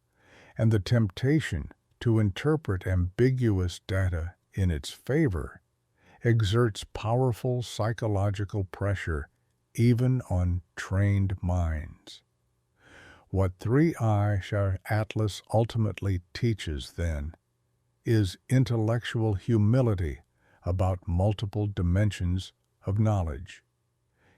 [SPEAKER 1] and the temptation to interpret ambiguous data in its favor exerts powerful psychological pressure even on trained minds. What 3I Atlas ultimately teaches, then, is intellectual humility about multiple dimensions of knowledge,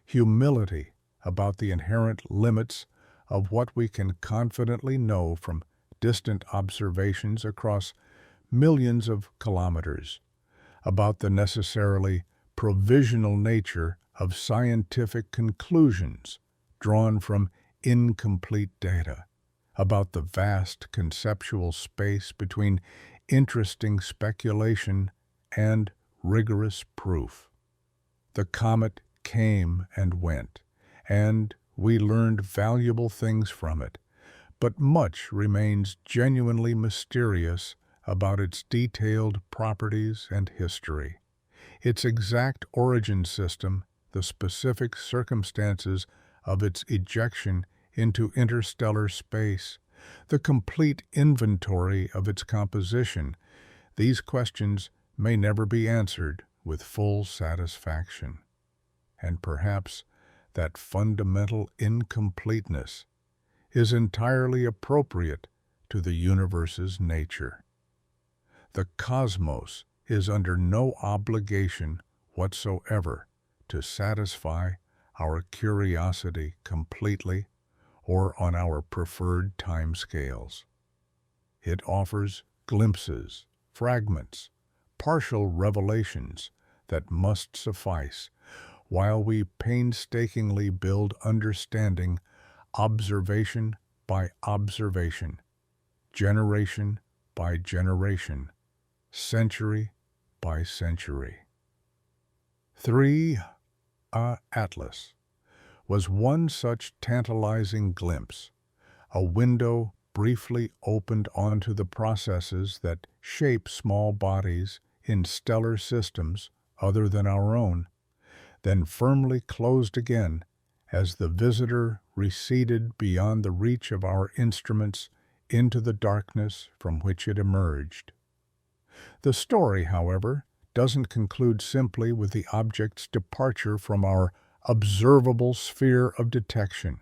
[SPEAKER 1] humility about the inherent limits of what we can confidently know from distant observations across millions of kilometers, about the necessarily provisional nature of scientific conclusions drawn from incomplete data, about the vast conceptual space between interesting speculation and rigorous proof. The comet came and went, and we learned valuable things from it, but much remains genuinely mysterious about its detailed properties and history. Its exact origin system, the specific circumstances of its ejection into interstellar space, the complete inventory of its composition, these questions may never be answered with full satisfaction. And perhaps that fundamental incompleteness is entirely appropriate to the universe's nature. The cosmos is under no obligation whatsoever to satisfy our curiosity completely or on our preferred timescales. It offers glimpses, fragments, partial revelations that must suffice while we painstakingly build understanding observation by observation, generation by generation, century by century. 3 Atlas was one such tantalizing glimpse, a window briefly opened onto the processes that shape small bodies in stellar systems other than our own, then firmly closed again as the visitor receded beyond the reach of our instruments into the darkness from which it emerged. The story, however, doesn't conclude simply with the object's departure from our observable sphere of detection.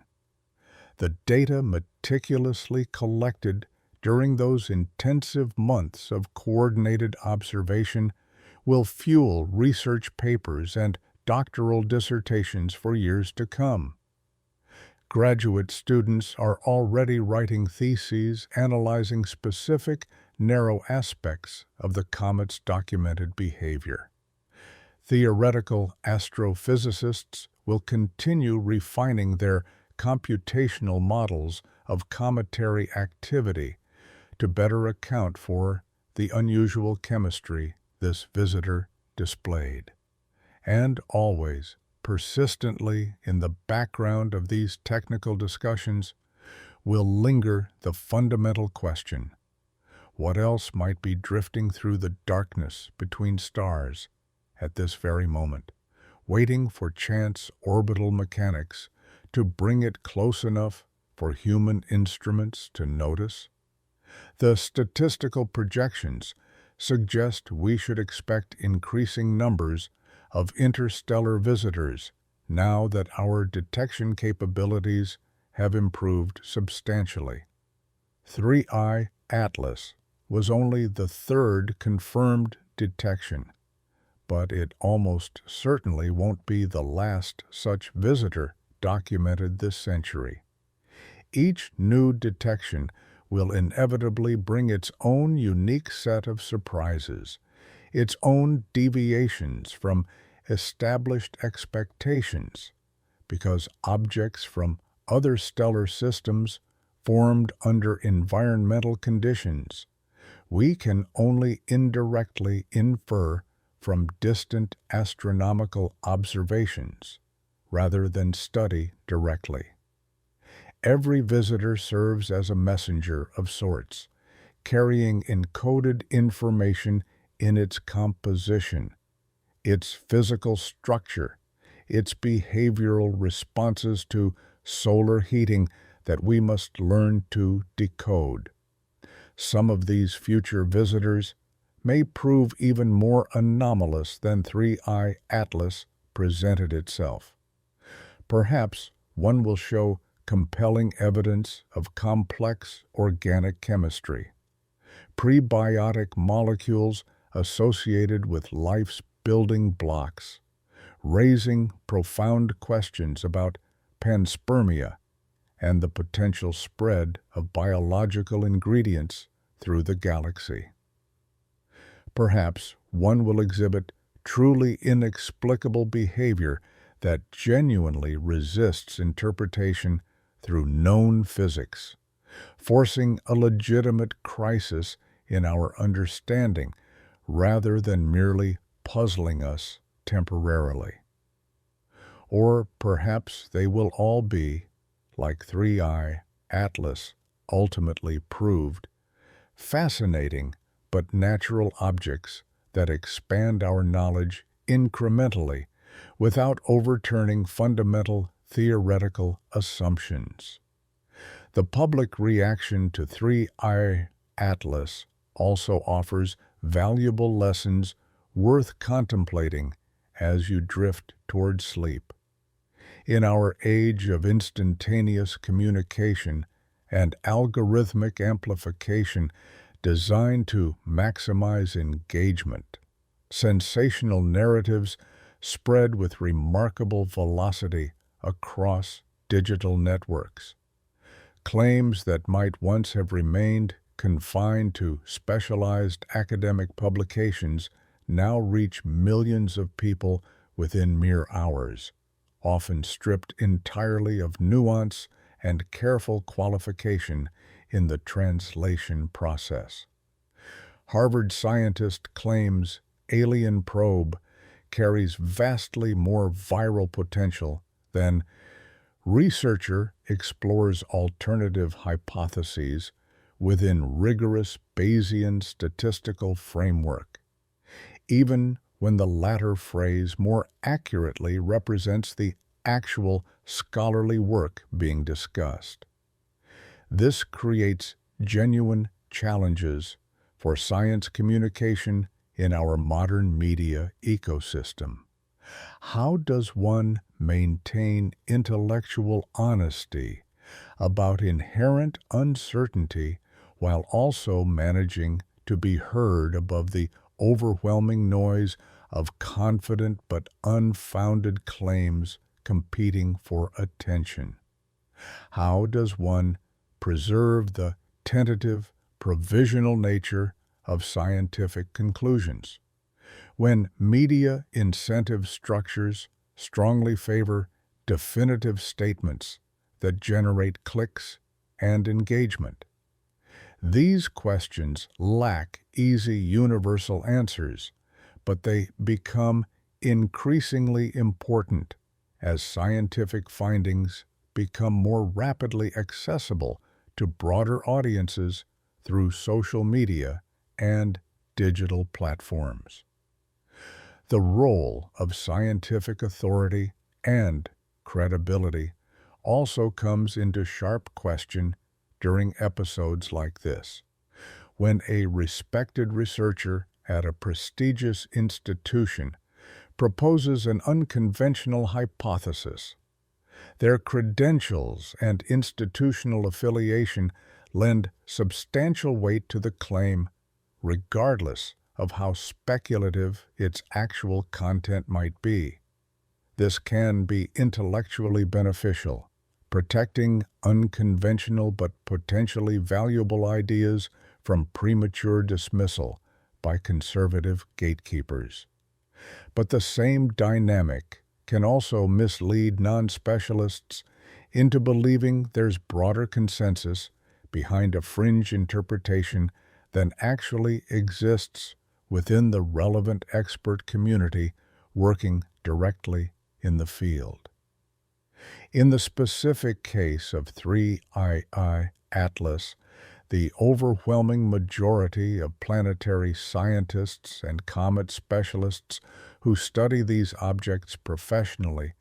[SPEAKER 1] The data meticulously collected during those intensive months of coordinated observation will fuel research papers and doctoral dissertations for years to come. Graduate students are already writing theses analyzing specific, narrow aspects of the comet's documented behavior. Theoretical astrophysicists will continue refining their computational models of cometary activity to better account for the unusual chemistry this visitor displayed. And always, persistently in the background of these technical discussions, will linger the fundamental question: what else might be drifting through the darkness between stars at this very moment, waiting for chance orbital mechanics to bring it close enough for human instruments to notice? The statistical projections suggest we should expect increasing numbers of interstellar visitors now that our detection capabilities have improved substantially. 3I Atlas was only the third confirmed detection, but it almost certainly won't be the last such visitor documented this century. Each new detection will inevitably bring its own unique set of surprises, its own deviations from established expectations, because objects from other stellar systems formed under environmental conditions we can only indirectly infer from distant astronomical observations rather than study directly. Every visitor serves as a messenger of sorts, carrying encoded information in its composition, its physical structure, its behavioral responses to solar heating that we must learn to decode. Some of these future visitors may prove even more anomalous than 3I Atlas presented itself. Perhaps one will show compelling evidence of complex organic chemistry, prebiotic molecules associated with life's building blocks, raising profound questions about panspermia and the potential spread of biological ingredients through the galaxy. Perhaps one will exhibit truly inexplicable behavior that genuinely resists interpretation through known physics, forcing a legitimate crisis in our understanding rather than merely puzzling us temporarily. Or perhaps they will all be, like 3I Atlas ultimately proved, fascinating but natural objects that expand our knowledge incrementally without overturning fundamental theoretical assumptions. The public reaction to 3I Atlas also offers valuable lessons worth contemplating as you drift toward sleep. In our age of instantaneous communication and algorithmic amplification designed to maximize engagement, sensational narratives spread with remarkable velocity across digital networks. Claims that might once have remained confined to specialized academic publications now reach millions of people within mere hours, often stripped entirely of nuance and careful qualification in the translation process. Harvard scientist claims alien probe carries vastly more viral potential than researcher explores alternative hypotheses within rigorous Bayesian statistical framework, even when the latter phrase more accurately represents the actual scholarly work being discussed. This creates genuine challenges for science communication in our modern media ecosystem. How does one maintain intellectual honesty about inherent uncertainty while also managing to be heard above the overwhelming noise of confident but unfounded claims competing for attention? How does one preserve the tentative, provisional nature of scientific conclusions when media incentive structures strongly favor definitive statements that generate clicks and engagement? These questions lack easy universal answers, but they become increasingly important as scientific findings become more rapidly accessible to broader audiences through social media and digital platforms. The role of scientific authority and credibility also comes into sharp question during episodes like this, when a respected researcher at a prestigious institution proposes an unconventional hypothesis. Their credentials and institutional affiliation lend substantial weight to the claim, regardless of how speculative its actual content might be. This can be intellectually beneficial, protecting unconventional but potentially valuable ideas from premature dismissal by conservative gatekeepers. But the same dynamic can also mislead non-specialists into believing there's broader consensus behind a fringe interpretation than actually exists within the relevant expert community working directly in the field. In the specific case of 3II Atlas, the overwhelming majority of planetary scientists and comet specialists who study these objects professionally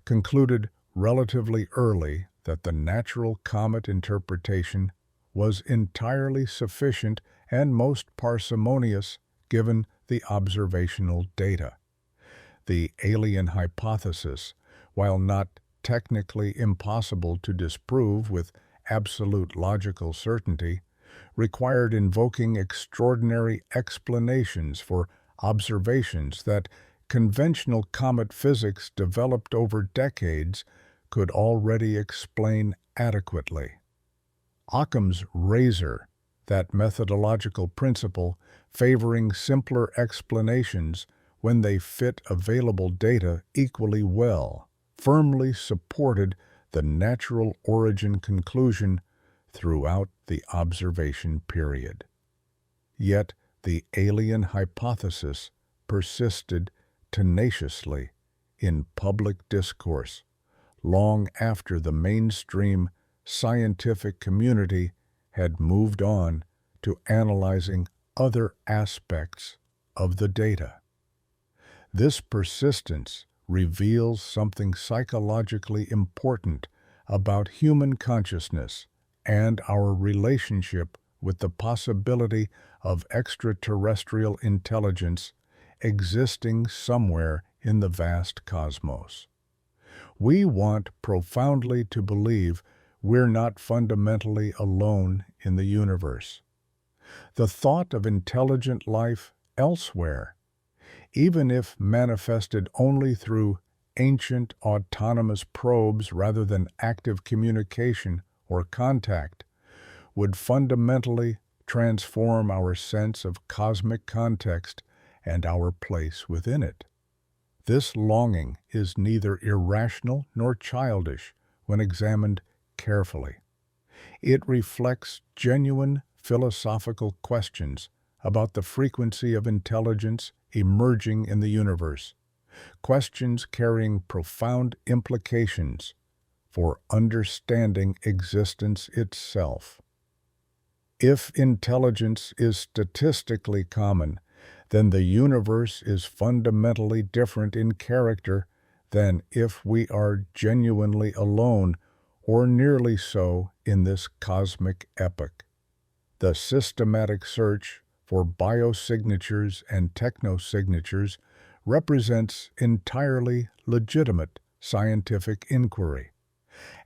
[SPEAKER 1] concluded relatively early that the natural comet interpretation was entirely sufficient and most parsimonious given the observational data. The alien hypothesis, while not technically impossible to disprove with absolute logical certainty, required invoking extraordinary explanations for observations that conventional comet physics developed over decades could already explain adequately. Occam's razor, that methodological principle favoring simpler explanations when they fit available data equally well, firmly supported the natural origin conclusion throughout the observation period. Yet the alien hypothesis persisted tenaciously in public discourse long after the mainstream scientific community had moved on to analyzing other aspects of the data. This persistence reveals something psychologically important about human consciousness and our relationship with the possibility of extraterrestrial intelligence existing somewhere in the vast cosmos. We want profoundly to believe we're not fundamentally alone in the universe. The thought of intelligent life elsewhere, even if manifested only through ancient autonomous probes rather than active communication or contact, would fundamentally transform our sense of cosmic context and our place within it. This longing is neither irrational nor childish when examined carefully. It reflects genuine philosophical questions about the frequency of intelligence emerging in the universe, questions carrying profound implications for understanding existence itself. If intelligence is statistically common, then the universe is fundamentally different in character than if we are genuinely alone or nearly so in this cosmic epoch. The systematic search for biosignatures and technosignatures represents entirely legitimate scientific inquiry,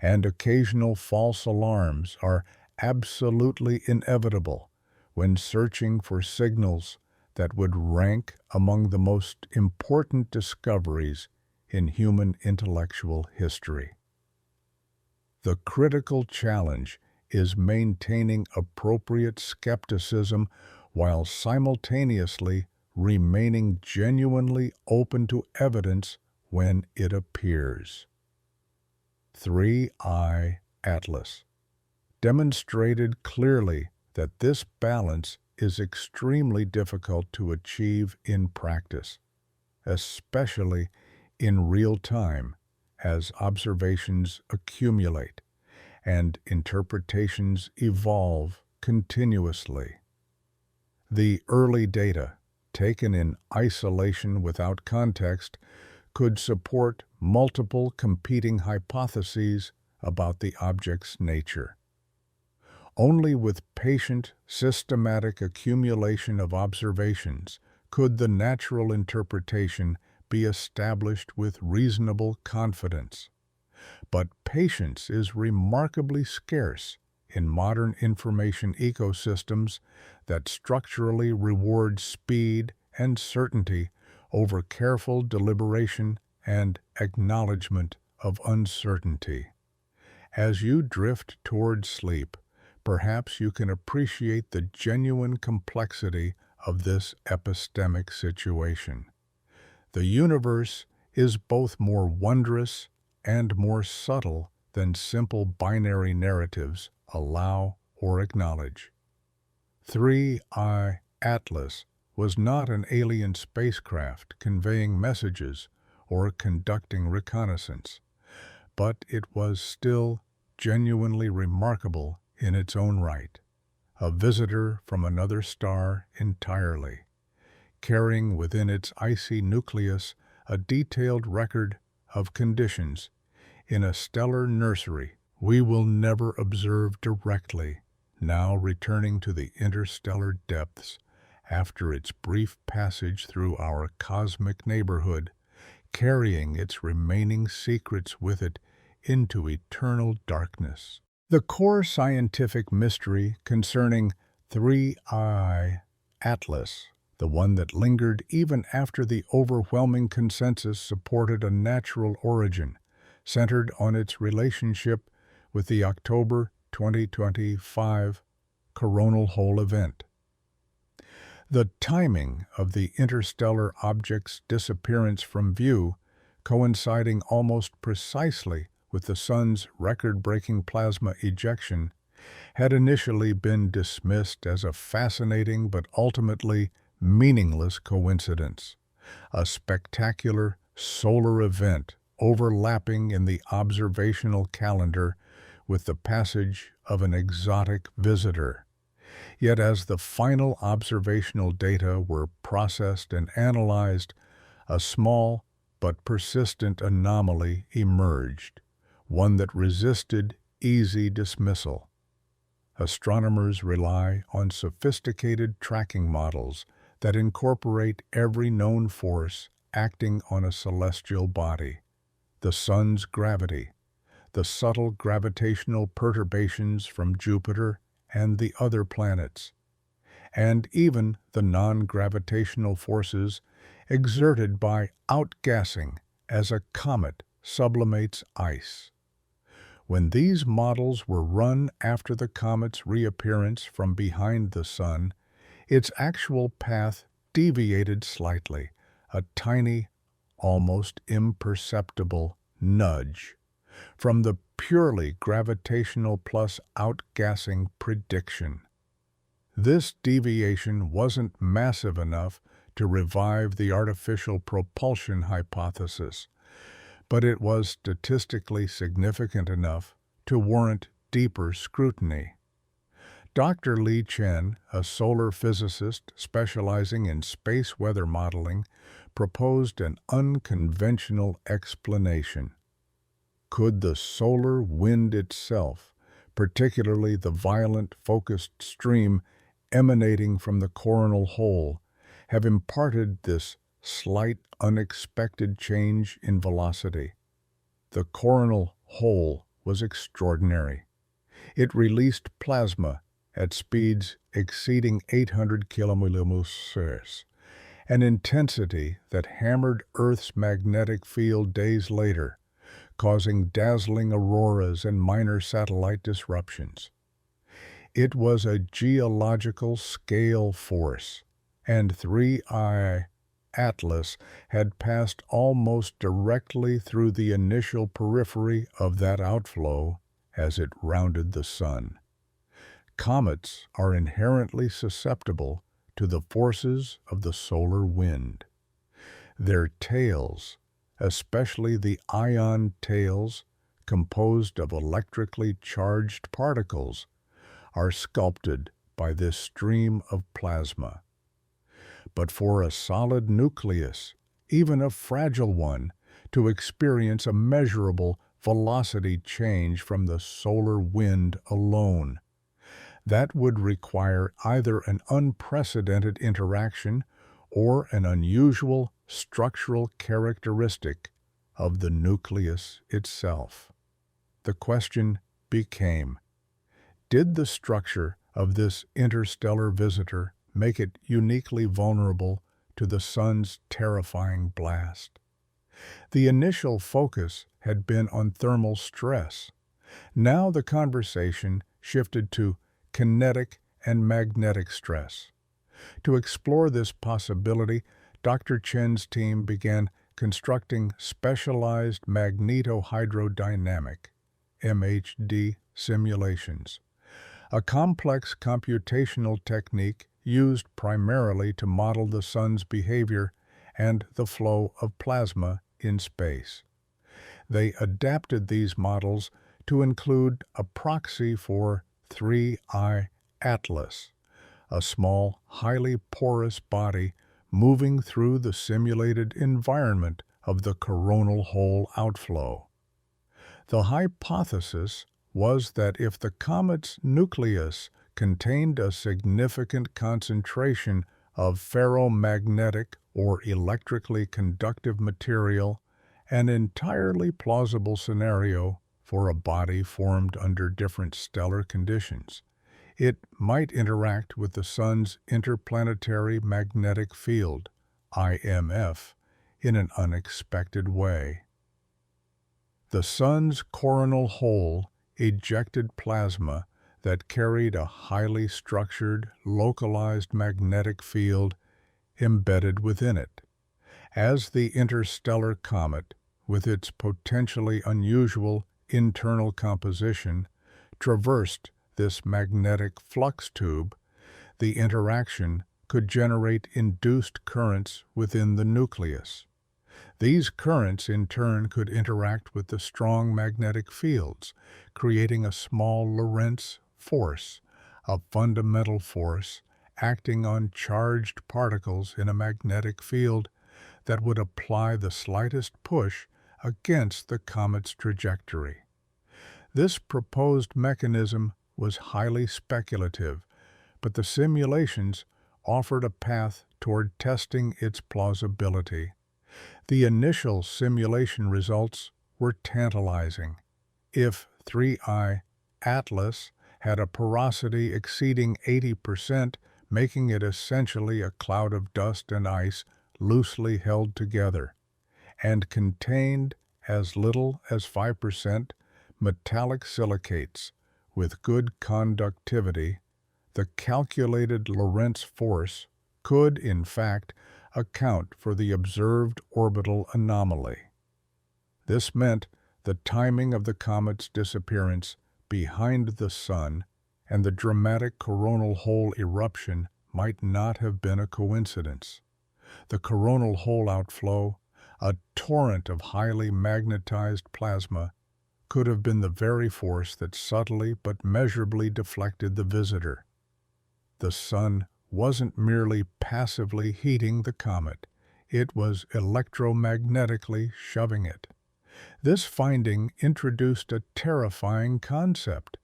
[SPEAKER 1] and occasional false alarms are absolutely inevitable when searching for signals that would rank among the most important discoveries in human intellectual history. The critical challenge is maintaining appropriate skepticism while simultaneously remaining genuinely open to evidence when it appears. 3I Atlas demonstrated clearly that this balance is extremely difficult to achieve in practice, especially in real time as observations accumulate and interpretations evolve continuously. The early data, taken in isolation without context, could support multiple competing hypotheses about the object's nature. Only with patient, systematic accumulation of observations could the natural interpretation be established with reasonable confidence. But patience is remarkably scarce in modern information ecosystems that structurally reward speed and certainty over careful deliberation and acknowledgement of uncertainty. As you drift toward sleep, perhaps you can appreciate the genuine complexity of this epistemic situation. The universe is both more wondrous and more subtle than simple binary narratives allow or acknowledge. 3I Atlas was not an alien spacecraft conveying messages or conducting reconnaissance, but it was still genuinely remarkable in its own right, a visitor from another star entirely, carrying within its icy nucleus a detailed record of conditions in a stellar nursery we will never observe directly, now returning to the interstellar depths after its brief passage through our cosmic neighborhood, carrying its remaining secrets with it into eternal darkness. The core scientific mystery concerning 3I Atlas, the one that lingered even after the overwhelming consensus supported a natural origin, centered on its relationship with the October 2025 coronal hole event. The timing of the interstellar object's disappearance from view, coinciding almost precisely with the Sun's record-breaking plasma ejection, had initially been dismissed as a fascinating but ultimately meaningless coincidence, a spectacular solar event overlapping in the observational calendar with the passage of an exotic visitor. Yet as the final observational data were processed and analyzed, a small but persistent anomaly emerged, one that resisted easy dismissal. Astronomers rely on sophisticated tracking models that incorporate every known force acting on a celestial body: the Sun's gravity, the subtle gravitational perturbations from Jupiter and the other planets, and even the non-gravitational forces exerted by outgassing as a comet sublimates ice. When these models were run after the comet's reappearance from behind the Sun, its actual path deviated slightly, a tiny, almost imperceptible nudge from the purely gravitational plus outgassing prediction. This deviation wasn't massive enough to revive the artificial propulsion hypothesis, but it was statistically significant enough to warrant deeper scrutiny. Dr. Li Chen, a solar physicist specializing in space weather modeling, proposed an unconventional explanation. Could the solar wind itself, particularly the violent focused stream emanating from the coronal hole, have imparted this slight, unexpected change in velocity. The coronal hole was extraordinary. It released plasma at speeds exceeding 800 km/s, an intensity that hammered Earth's magnetic field days later, causing dazzling auroras and minor satellite disruptions. It was a geological scale force, and 3I Atlas had passed almost directly through the initial periphery of that outflow as it rounded the Sun. Comets are inherently susceptible to the forces of the solar wind. Their tails, especially the ion tails composed of electrically charged particles, are sculpted by this stream of plasma. But for a solid nucleus, even a fragile one, to experience a measurable velocity change from the solar wind alone, that would require either an unprecedented interaction or an unusual structural characteristic of the nucleus itself. The question became, did the structure of this interstellar visitor make it uniquely vulnerable to the Sun's terrifying blast? The initial focus had been on thermal stress. Now the conversation shifted to kinetic and magnetic stress. To explore this possibility, Dr. Chen's team began constructing specialized magnetohydrodynamic (MHD) simulations, a complex computational technique used primarily to model the Sun's behavior and the flow of plasma in space. They adapted these models to include a proxy for 3I Atlas, a small, highly porous body moving through the simulated environment of the coronal hole outflow. The hypothesis was that if the comet's nucleus contained a significant concentration of ferromagnetic or electrically conductive material, an entirely plausible scenario for a body formed under different stellar conditions, it might interact with the Sun's interplanetary magnetic field, IMF, in an unexpected way. The Sun's coronal hole ejected plasma that carried a highly structured, localized magnetic field embedded within it. As the interstellar comet, with its potentially unusual internal composition, traversed this magnetic flux tube, the interaction could generate induced currents within the nucleus. These currents, in turn, could interact with the strong magnetic fields, creating a small Lorentz force, a fundamental force acting on charged particles in a magnetic field that would apply the slightest push against the comet's trajectory. This proposed mechanism was highly speculative, but the simulations offered a path toward testing its plausibility. The initial simulation results were tantalizing. If 3I Atlas had a porosity exceeding 80%, making it essentially a cloud of dust and ice loosely held together, and contained as little as 5% metallic silicates with good conductivity, the calculated Lorentz force could, in fact, account for the observed orbital anomaly. This meant the timing of the comet's disappearance behind the Sun and the dramatic coronal hole eruption might not have been a coincidence. The coronal hole outflow, a torrent of highly magnetized plasma, could have been the very force that subtly but measurably deflected the visitor. The Sun wasn't merely passively heating the comet, it was electromagnetically shoving it. This finding introduced a terrifying concept.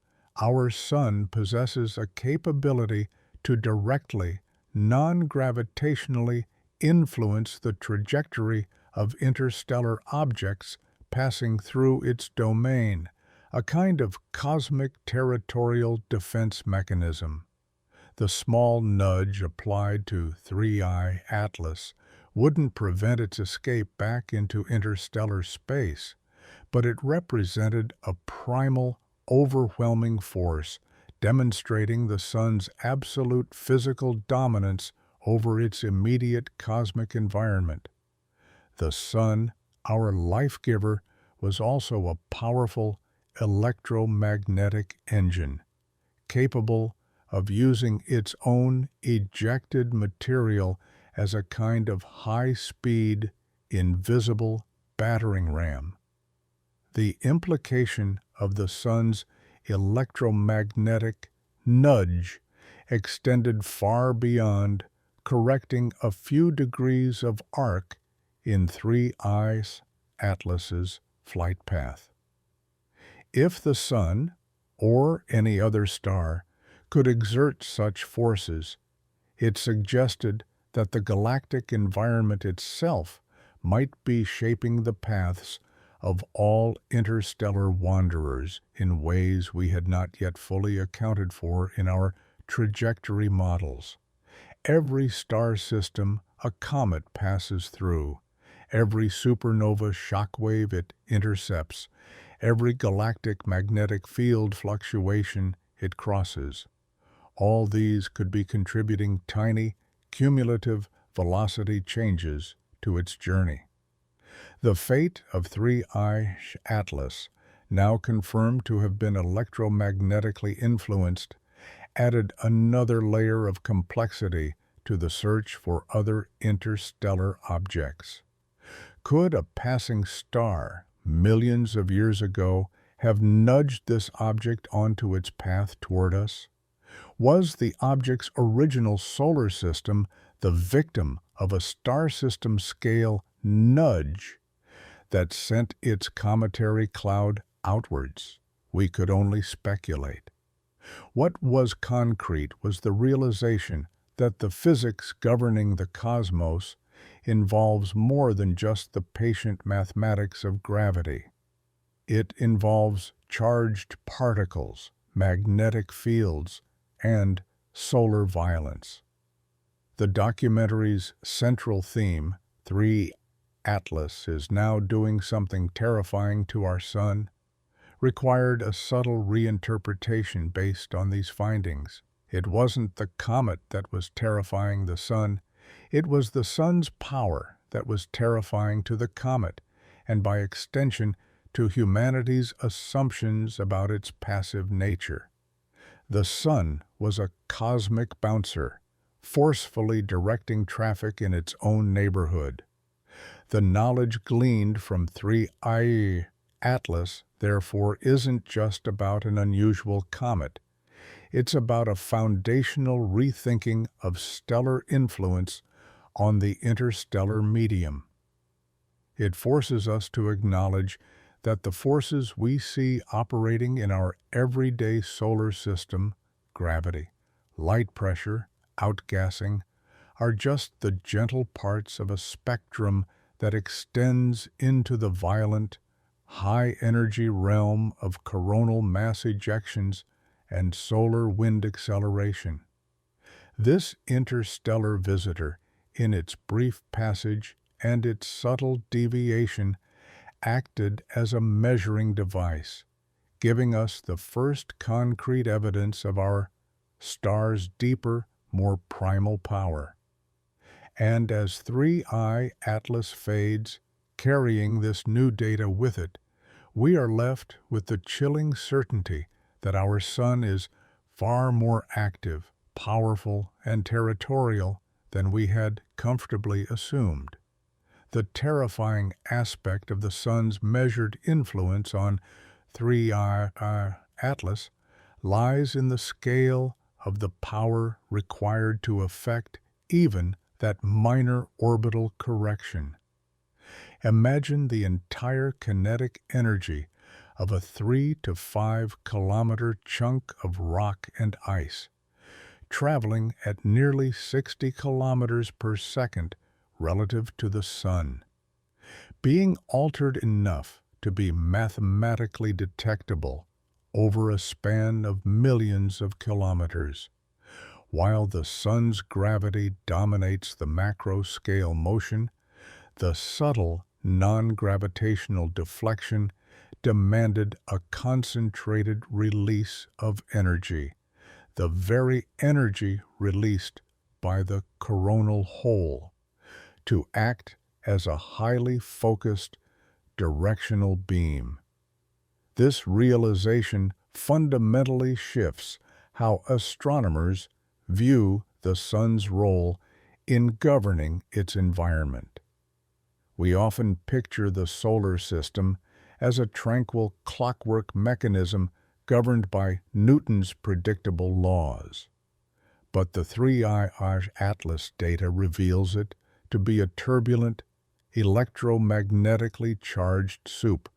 [SPEAKER 1] Our Sun possesses a capability to directly, non-gravitationally influence the trajectory of interstellar objects passing through its domain, a kind of cosmic territorial defense mechanism. The small nudge applied to 3I Atlas wouldn't prevent its escape back into interstellar space, but it represented a primal, overwhelming force demonstrating the Sun's absolute physical dominance over its immediate cosmic environment. The Sun, our life-giver, was also a powerful electromagnetic engine, capable of using its own ejected material as a kind of high-speed, invisible battering ram. The implication of the Sun's electromagnetic nudge extended far beyond correcting a few degrees of arc in 3I Atlas's flight path. If the Sun, or any other star, could exert such forces, it suggested that the galactic environment itself might be shaping the paths of all interstellar wanderers in ways we had not yet fully accounted for in our trajectory models. Every star system a comet passes through, every supernova shockwave it intercepts, every galactic magnetic field fluctuation it crosses. All these could be contributing tiny, cumulative velocity changes to its journey. The fate of 3I Atlas, now confirmed to have been electromagnetically influenced, added another layer of complexity to the search for other interstellar objects. Could a passing star, millions of years ago, have nudged this object onto its path toward us? Was the object's original solar system the victim of a star system scale nudge that sent its cometary cloud outwards? We could only speculate. What was concrete was the realization that the physics governing the cosmos involves more than just the patient mathematics of gravity. It involves charged particles, magnetic fields, and solar violence. The documentary's central theme, 3 Atlas is now doing something terrifying to our Sun, required a subtle reinterpretation based on these findings. It wasn't the comet that was terrifying the Sun, it was the Sun's power that was terrifying to the comet, and by extension to humanity's assumptions about its passive nature. The Sun was a cosmic bouncer, forcefully directing traffic in its own neighborhood. The knowledge gleaned from 3I Atlas, therefore, isn't just about an unusual comet. It's about a foundational rethinking of stellar influence on the interstellar medium. It forces us to acknowledge that the forces we see operating in our everyday solar system, gravity, light pressure, outgassing, are just the gentle parts of a spectrum that extends into the violent, high-energy realm of coronal mass ejections and solar wind acceleration. This interstellar visitor, in its brief passage and its subtle deviation, acted as a measuring device, giving us the first concrete evidence of our star's deeper, more primal power. And as 3I Atlas fades, carrying this new data with it, we are left with the chilling certainty that our Sun is far more active, powerful, and territorial than we had comfortably assumed. The terrifying aspect of the Sun's measured influence on 3I Atlas lies in the scale of the power required to effect even that minor orbital correction. Imagine the entire kinetic energy of a 3 to 5 kilometer chunk of rock and ice, traveling at nearly 60 kilometers per second relative to the Sun, being altered enough to be mathematically detectable over a span of millions of kilometers. While the Sun's gravity dominates the macro-scale motion, the subtle non-gravitational deflection demanded a concentrated release of energy, the very energy released by the coronal hole, to act as a highly focused directional beam. This realization fundamentally shifts how astronomers view the Sun's role in governing its environment. We often picture the solar system as a tranquil clockwork mechanism governed by Newton's predictable laws. But the 3I Atlas data reveals it to be a turbulent, electromagnetically charged soup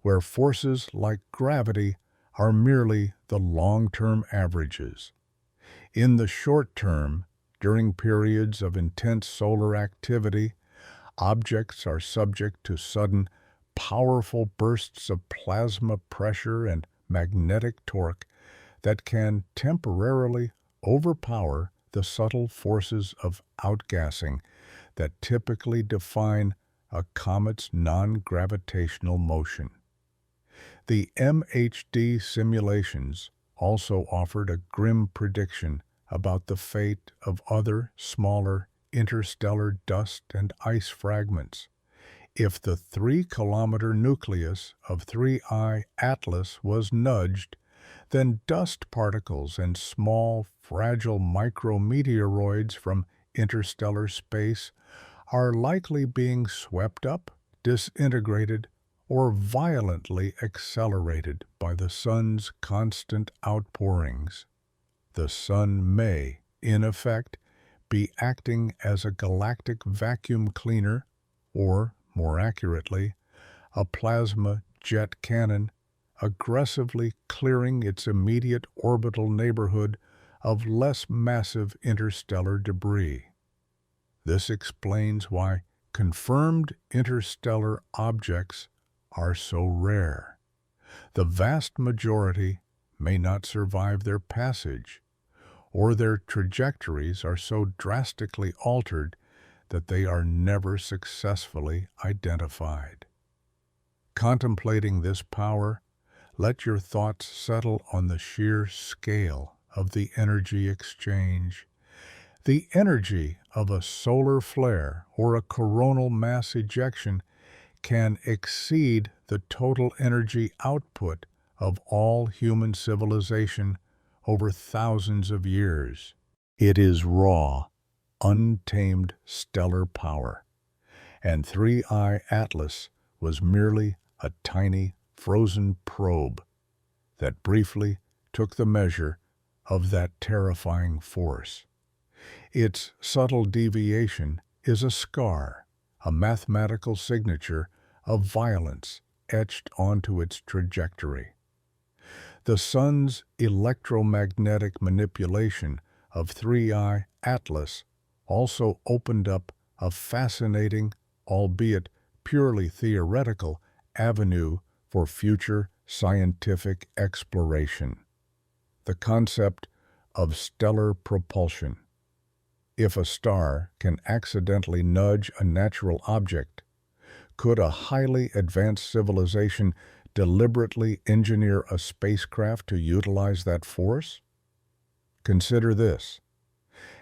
[SPEAKER 1] where forces like gravity are merely the long-term averages. In the short term, during periods of intense solar activity, objects are subject to sudden, powerful bursts of plasma pressure and magnetic torque that can temporarily overpower the subtle forces of outgassing that typically define a comet's non-gravitational motion. The MHD simulations also offered a grim prediction about the fate of other, smaller, interstellar dust and ice fragments. If the 3-kilometer nucleus of 3I Atlas was nudged, then dust particles and small, fragile micrometeoroids from interstellar space are likely being swept up, disintegrated, or violently accelerated by the Sun's constant outpourings. The Sun may, in effect, be acting as a galactic vacuum cleaner, or, more accurately, a plasma jet cannon, aggressively clearing its immediate orbital neighborhood of less massive interstellar debris. This explains why confirmed interstellar objects are so rare. The vast majority may not survive their passage, or their trajectories are so drastically altered that they are never successfully identified. Contemplating this power, let your thoughts settle on the sheer scale of the energy exchange. The energy of a solar flare or a coronal mass ejection can exceed the total energy output of all human civilization over thousands of years. It is raw, untamed stellar power, and 3I Atlas was merely a tiny, frozen probe that briefly took the measure of that terrifying force. Its subtle deviation is a scar, a mathematical signature of violence etched onto its trajectory. The Sun's electromagnetic manipulation of 3I Atlas also opened up a fascinating, albeit purely theoretical, avenue for future scientific exploration: the concept of stellar propulsion. If a star can accidentally nudge a natural object, could a highly advanced civilization deliberately engineer a spacecraft to utilize that force? Consider this: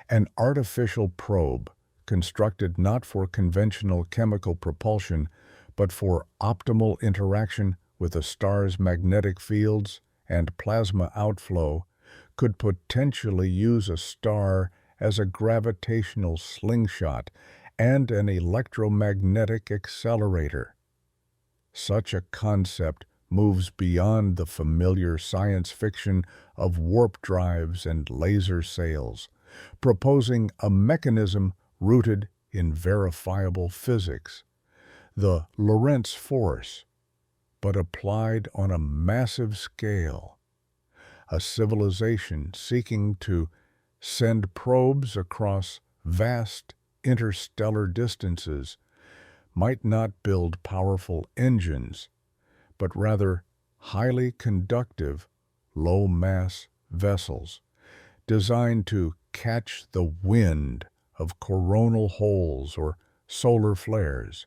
[SPEAKER 1] an artificial probe constructed not for conventional chemical propulsion, but for optimal interaction with a star's magnetic fields and plasma outflow, could potentially use a star as a gravitational slingshot and an electromagnetic accelerator. Such a concept moves beyond the familiar science fiction of warp drives and laser sails, proposing a mechanism rooted in verifiable physics, the Lorentz force, but applied on a massive scale. A civilization seeking to send probes across vast, interstellar distances might not build powerful engines, but rather highly conductive, low-mass vessels designed to catch the wind of coronal holes or solar flares.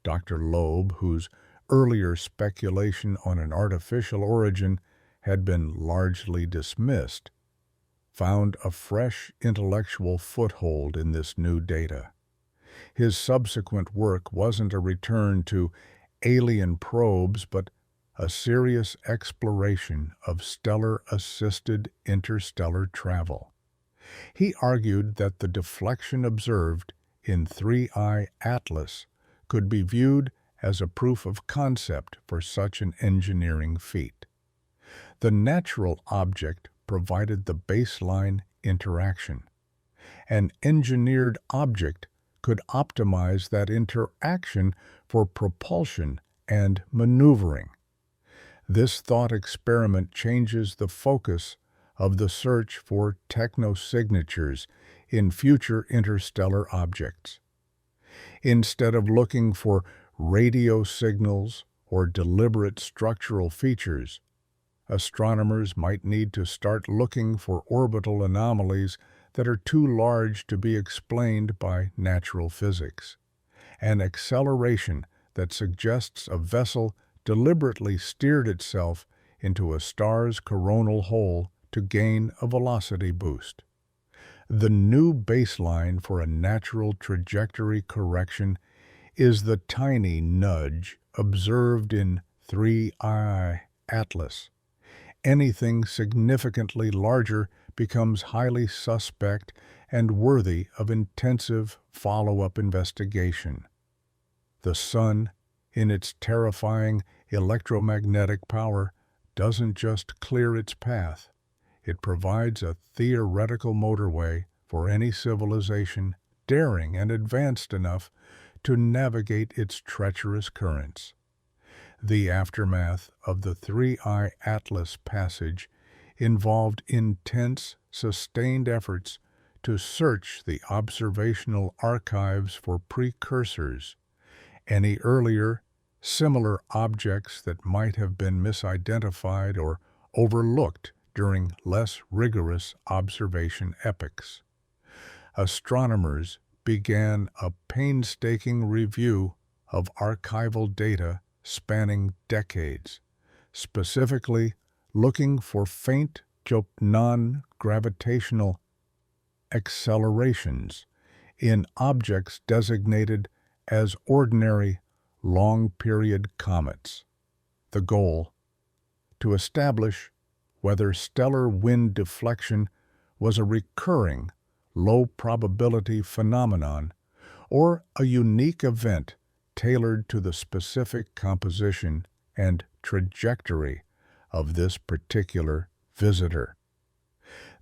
[SPEAKER 1] Dr. Loeb, whose earlier speculation on an artificial origin had been largely dismissed, found a fresh intellectual foothold in this new data. His subsequent work wasn't a return to alien probes, but a serious exploration of stellar-assisted interstellar travel. He argued that the deflection observed in 3I Atlas could be viewed as a proof of concept for such an engineering feat. The natural object provided the baseline interaction. An engineered object could optimize that interaction for propulsion and maneuvering. This thought experiment changes the focus of the search for technosignatures in future interstellar objects. Instead of looking for radio signals or deliberate structural features, astronomers might need to start looking for orbital anomalies that are too large to be explained by natural physics. An acceleration that suggests a vessel deliberately steered itself into a star's coronal hole to gain a velocity boost. The new baseline for a natural trajectory correction is the tiny nudge observed in 3I Atlas. Anything significantly larger becomes highly suspect and worthy of intensive follow-up investigation. The sun, in its terrifying electromagnetic power, doesn't just clear its path. It provides a theoretical motorway for any civilization daring and advanced enough to navigate its treacherous currents. The aftermath of the 3I Atlas passage involved intense, sustained efforts to search the observational archives for precursors, any earlier, similar objects that might have been misidentified or overlooked during less rigorous observation epochs. Astronomers began a painstaking review of archival data spanning decades, specifically looking for faint, non-gravitational accelerations in objects designated as ordinary long-period comets. The goal: to establish whether stellar wind deflection was a recurring, low-probability phenomenon or a unique event tailored to the specific composition and trajectory of this particular visitor.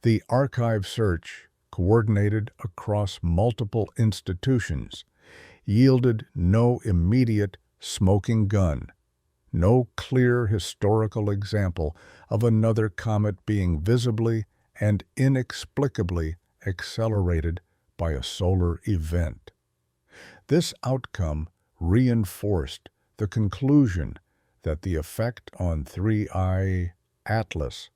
[SPEAKER 1] The archive search, coordinated across multiple institutions, yielded no immediate smoking gun, no clear historical example of another comet being visibly and inexplicably accelerated by a solar event. This outcome reinforced the conclusion that the effect on 3I Atlas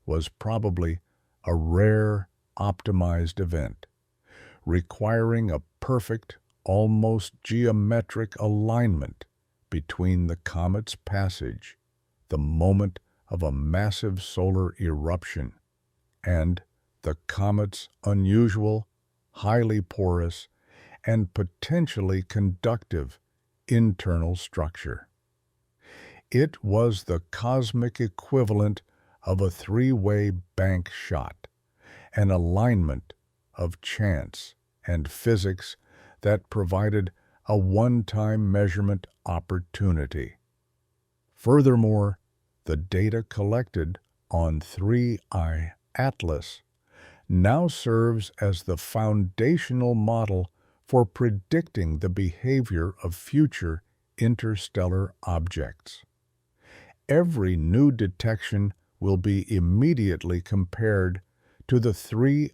[SPEAKER 1] was probably a rare, optimized event, requiring a perfect, almost geometric alignment between the comet's passage, the moment of a massive solar eruption, and the comet's unusual, highly porous, and potentially conductive internal structure. It was the cosmic equivalent of a three-way bank shot, an alignment of chance and physics that provided a one-time measurement opportunity. Furthermore, the data collected on 3I Atlas now serves as the foundational model for predicting the behavior of future interstellar objects. Every new detection will be immediately compared to the 3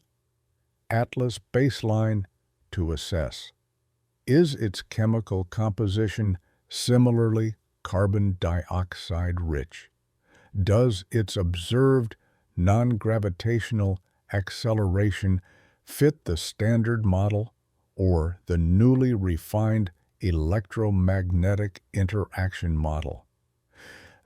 [SPEAKER 1] Atlas baseline to assess. Is its chemical composition similarly carbon dioxide rich? Does its observed non-gravitational acceleration fit the standard model or the newly refined electromagnetic interaction model?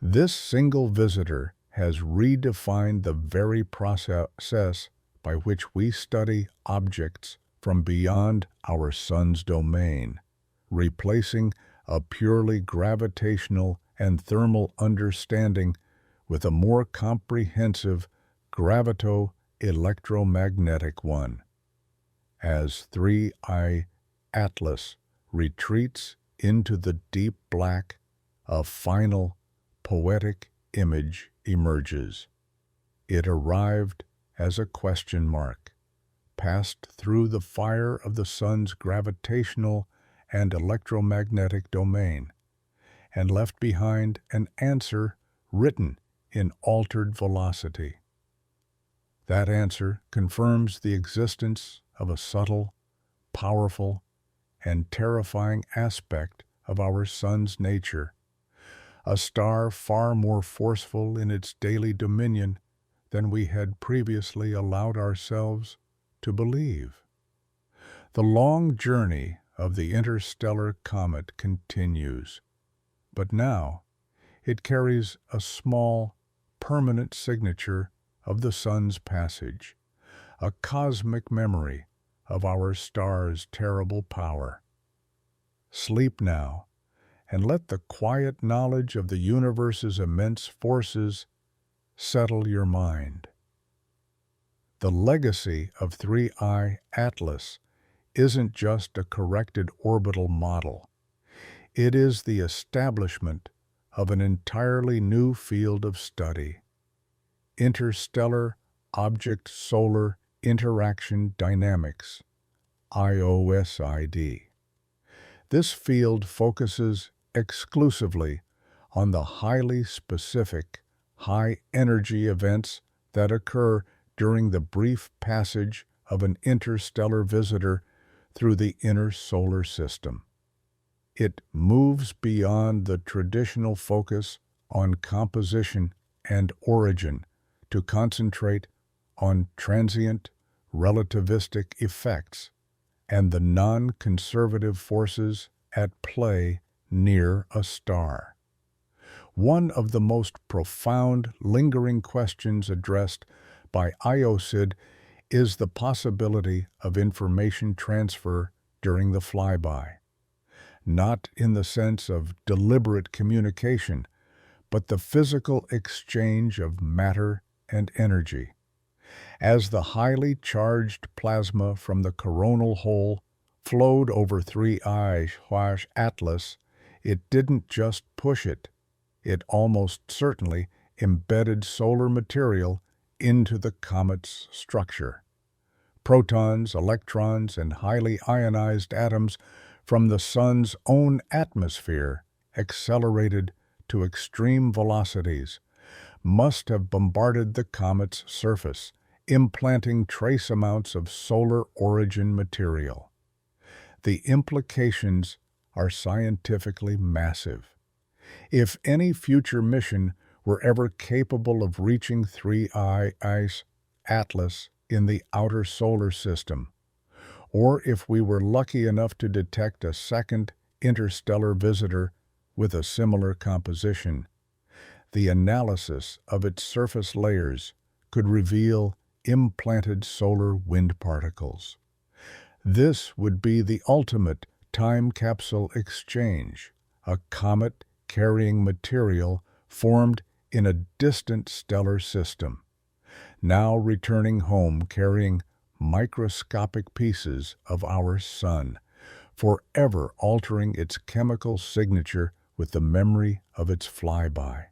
[SPEAKER 1] This single visitor has redefined the very process by which we study objects from beyond our sun's domain, replacing a purely gravitational and thermal understanding with a more comprehensive gravito-electromagnetic one. As 3I Atlas retreats into the deep black, a final, poetic image emerges. It arrived as a question mark, passed through the fire of the sun's gravitational and electromagnetic domain, and left behind an answer written in altered velocity. That answer confirms the existence of a subtle, powerful, and terrifying aspect of our sun's nature, a star far more forceful in its daily dominion than we had previously allowed ourselves to believe. The long journey of the interstellar comet continues, but now it carries a small, permanent signature of the sun's passage, a cosmic memory of our star's terrible power. Sleep now, and let the quiet knowledge of the universe's immense forces settle your mind. The legacy of 3I Atlas isn't just a corrected orbital model. It is the establishment of an entirely new field of study: interstellar object-solar interaction dynamics, IOSID. This field focuses exclusively on the highly specific, high-energy events that occur during the brief passage of an interstellar visitor through the inner solar system. It moves beyond the traditional focus on composition and origin to concentrate on transient, relativistic effects and the non-conservative forces at play near a star. One of the most profound, lingering questions addressed by IOSID is the possibility of information transfer during the flyby, not in the sense of deliberate communication, but the physical exchange of matter and energy. As the highly charged plasma from the coronal hole flowed over 3I Atlas, it didn't just push it. It almost certainly embedded solar material into the comet's structure. Protons, electrons, and highly ionized atoms from the sun's own atmosphere, accelerated to extreme velocities, must have bombarded the comet's surface, implanting trace amounts of solar origin material. The implications are scientifically massive. If any future mission were ever capable of reaching 3I Atlas in the outer solar system, or if we were lucky enough to detect a second interstellar visitor with a similar composition, the analysis of its surface layers could reveal implanted solar wind particles. This would be the ultimate time capsule exchange, a comet carrying material formed in a distant stellar system, now returning home carrying microscopic pieces of our sun, forever altering its chemical signature with the memory of its flyby.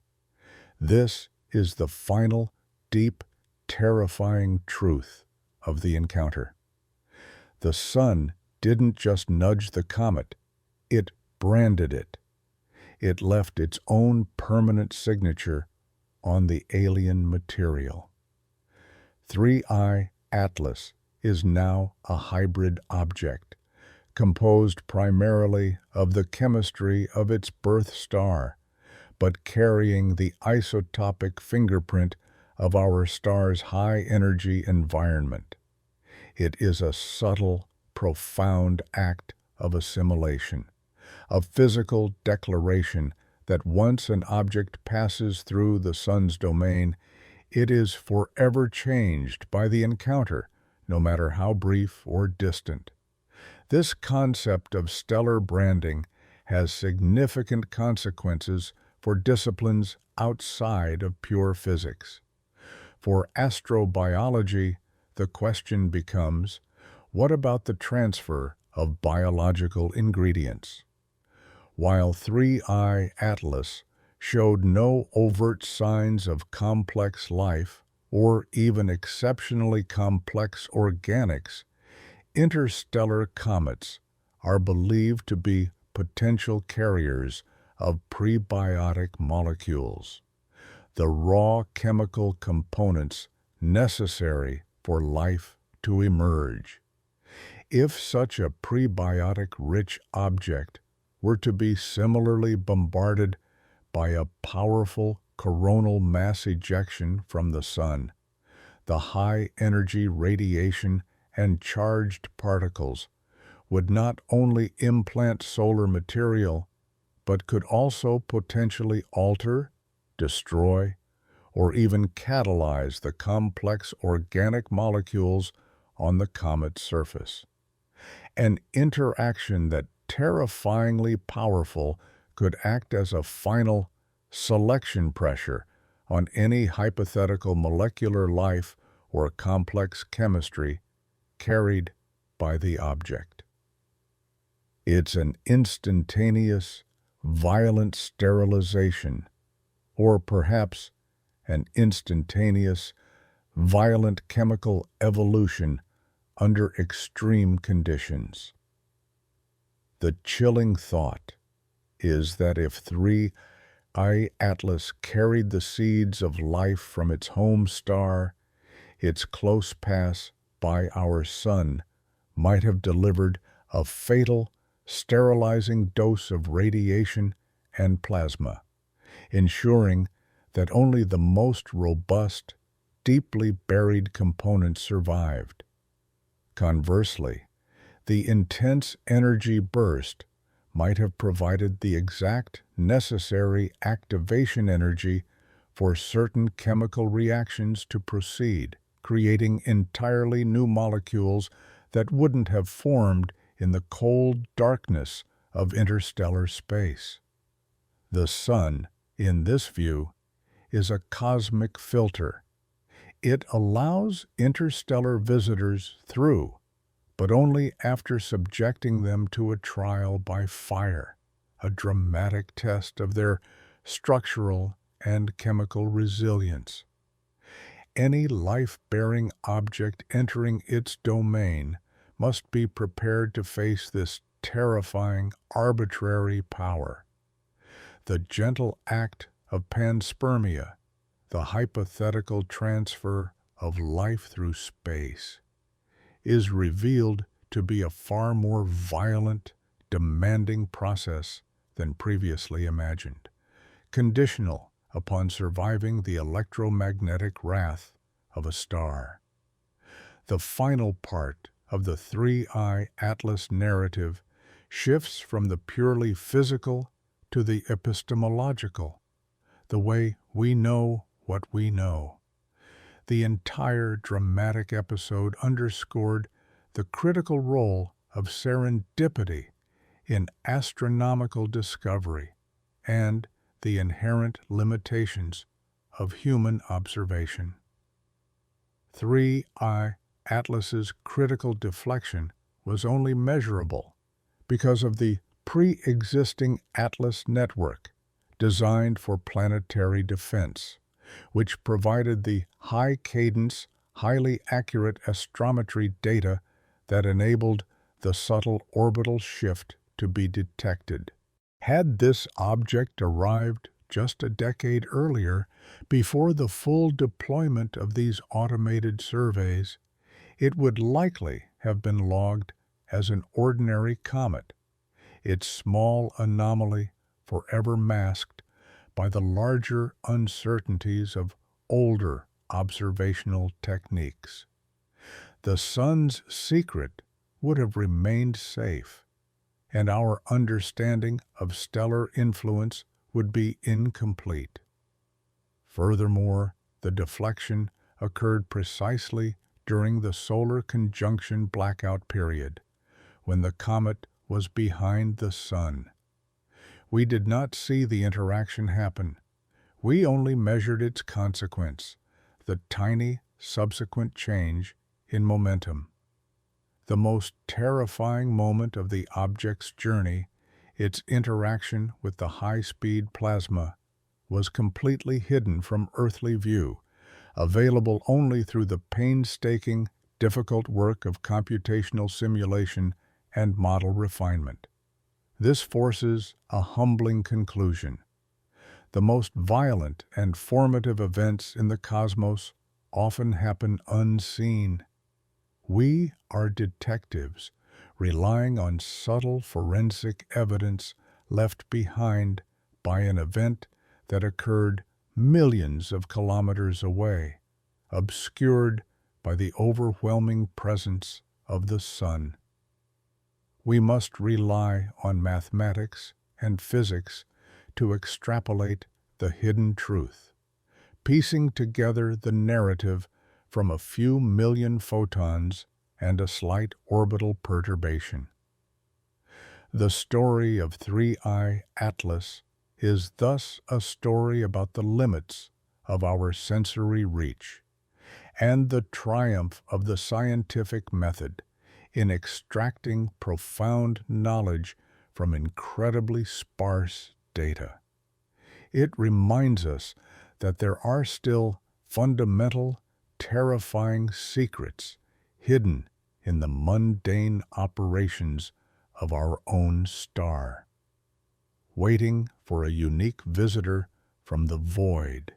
[SPEAKER 1] This is the final, deep, terrifying truth of the encounter. The sun didn't just nudge the comet, it branded it. It left its own permanent signature on the alien material. 3I Atlas is now a hybrid object, composed primarily of the chemistry of its birth star, but carrying the isotopic fingerprint of our star's high-energy environment. It is a subtle, profound act of assimilation, a physical declaration that once an object passes through the sun's domain, it is forever changed by the encounter, no matter how brief or distant. This concept of stellar branding has significant consequences for disciplines outside of pure physics. For astrobiology, the question becomes, what about the transfer of biological ingredients? While 3I Atlas showed no overt signs of complex life or even exceptionally complex organics, interstellar comets are believed to be potential carriers of prebiotic molecules, the raw chemical components necessary for life to emerge. If such a prebiotic-rich object were to be similarly bombarded by a powerful coronal mass ejection from the sun, the high-energy radiation and charged particles would not only implant solar material, but could also potentially alter, destroy, or even catalyze the complex organic molecules on the comet's surface. An interaction that terrifyingly powerful could act as a final selection pressure on any hypothetical molecular life or complex chemistry carried by the object. It's an instantaneous, violent sterilization, or perhaps an instantaneous, violent chemical evolution under extreme conditions. The chilling thought is that if 3I Atlas carried the seeds of life from its home star, its close pass by our sun might have delivered a fatal, sterilizing dose of radiation and plasma, ensuring that only the most robust, deeply buried components survived. Conversely, the intense energy burst might have provided the exact necessary activation energy for certain chemical reactions to proceed, creating entirely new molecules that wouldn't have formed in the cold darkness of interstellar space. The sun, in this view, is a cosmic filter. It allows interstellar visitors through, but only after subjecting them to a trial by fire, a dramatic test of their structural and chemical resilience. Any life-bearing object entering its domain must be prepared to face this terrifying, arbitrary power. The gentle act of panspermia, the hypothetical transfer of life through space, is revealed to be a far more violent, demanding process than previously imagined, conditional upon surviving the electromagnetic wrath of a star. The final part of the 3I Atlas narrative shifts from the purely physical to the epistemological, the way we know what we know. The entire dramatic episode underscored the critical role of serendipity in astronomical discovery and the inherent limitations of human observation. 3I Atlas's critical deflection was only measurable because of the pre-existing Atlas network designed for planetary defense, which provided the high-cadence, highly accurate astrometry data that enabled the subtle orbital shift to be detected. Had this object arrived just a decade earlier, before the full deployment of these automated surveys, it would likely have been logged as an ordinary comet, its small anomaly forever masked by the larger uncertainties of older observational techniques. The Sun's secret would have remained safe, and our understanding of stellar influence would be incomplete. Furthermore, the deflection occurred precisely during the solar conjunction blackout period, when the comet was behind the Sun. We did not see the interaction happen. We only measured its consequence, the tiny subsequent change in momentum. The most terrifying moment of the object's journey, its interaction with the high-speed plasma, was completely hidden from earthly view, available only through the painstaking, difficult work of computational simulation and model refinement. This forces a humbling conclusion. The most violent and formative events in the cosmos often happen unseen. We are detectives, relying on subtle forensic evidence left behind by an event that occurred millions of kilometers away, obscured by the overwhelming presence of the Sun. We must rely on mathematics and physics to extrapolate the hidden truth, piecing together the narrative from a few million photons and a slight orbital perturbation. The story of 3I Atlas is thus a story about the limits of our sensory reach and the triumph of the scientific method in extracting profound knowledge from incredibly sparse data. It reminds us that there are still fundamental, terrifying secrets hidden in the mundane operations of our own star, waiting for a unique visitor from the void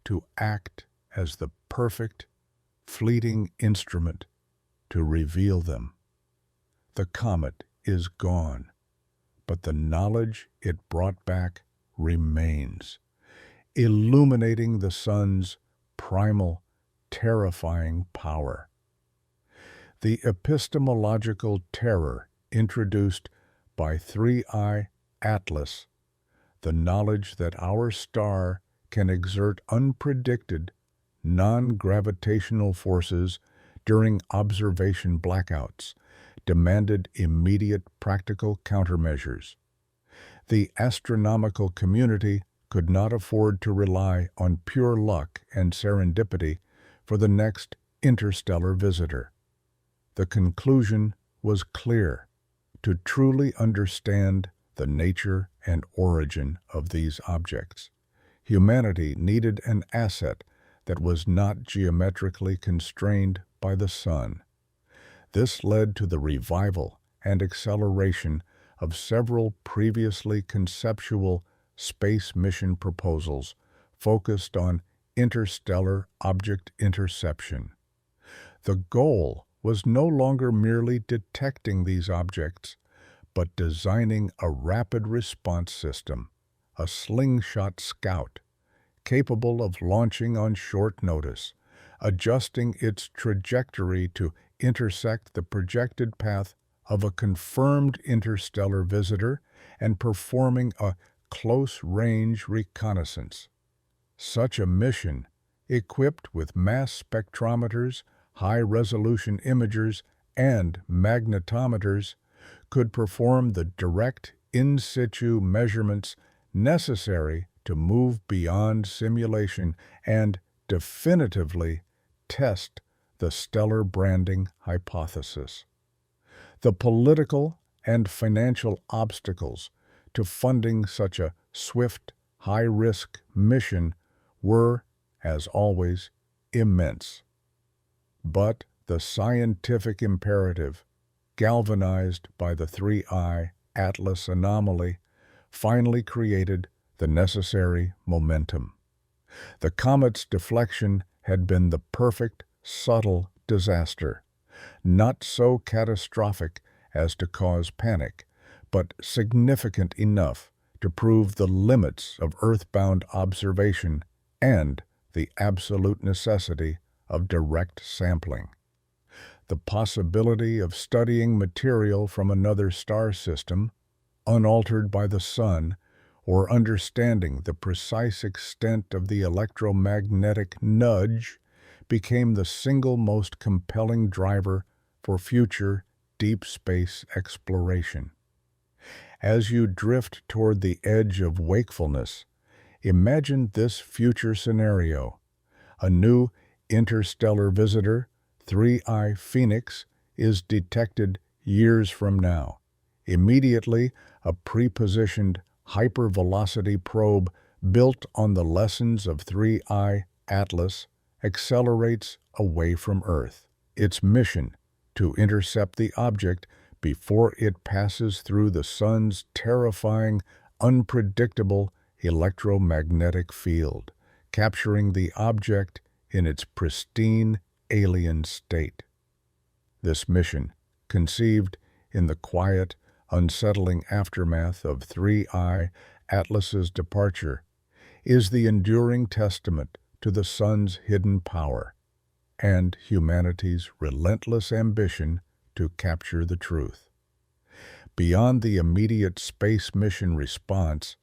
[SPEAKER 1] to act as the perfect, fleeting instrument to reveal them. The comet is gone, but the knowledge it brought back remains, illuminating the Sun's primal, terrifying power. The epistemological terror introduced by 3I Atlas, the knowledge that our star can exert unpredicted, non-gravitational forces during observation blackouts, demanded immediate practical countermeasures. The astronomical community could not afford to rely on pure luck and serendipity for the next interstellar visitor. The conclusion was clear. To truly understand the nature and origin of these objects, humanity needed an asset that was not geometrically constrained by the Sun. This led to the revival and acceleration of several previously conceptual space mission proposals focused on interstellar object interception. The goal was no longer merely detecting these objects, but designing a rapid response system, a slingshot scout, capable of launching on short notice, adjusting its trajectory to intersect the projected path of a confirmed interstellar visitor and performing a close-range reconnaissance. Such a mission, equipped with mass spectrometers, high-resolution imagers, and magnetometers, could perform the direct in-situ measurements necessary to move beyond simulation and definitively test the stellar branding hypothesis. The political and financial obstacles to funding such a swift, high-risk mission were, as always, immense. But the scientific imperative, galvanized by the 3I Atlas anomaly, finally created the necessary momentum. The comet's deflection had been the perfect, subtle disaster, not so catastrophic as to cause panic, but significant enough to prove the limits of earthbound observation and the absolute necessity of direct sampling. The possibility of studying material from another star system, unaltered by the Sun, or understanding the precise extent of the electromagnetic nudge became the single most compelling driver for future deep space exploration. As you drift toward the edge of wakefulness, imagine this future scenario. A new interstellar visitor, 3I Phoenix, is detected years from now. Immediately, a pre-positioned hypervelocity probe built on the lessons of 3I Atlas accelerates away from Earth. Its mission, to intercept the object before it passes through the Sun's terrifying, unpredictable electromagnetic field, capturing the object in its pristine alien state. This mission, conceived in the quiet, unsettling aftermath of 3I Atlas's departure, is the enduring testament to the Sun's hidden power and humanity's relentless ambition to capture the truth. Beyond the immediate space mission response,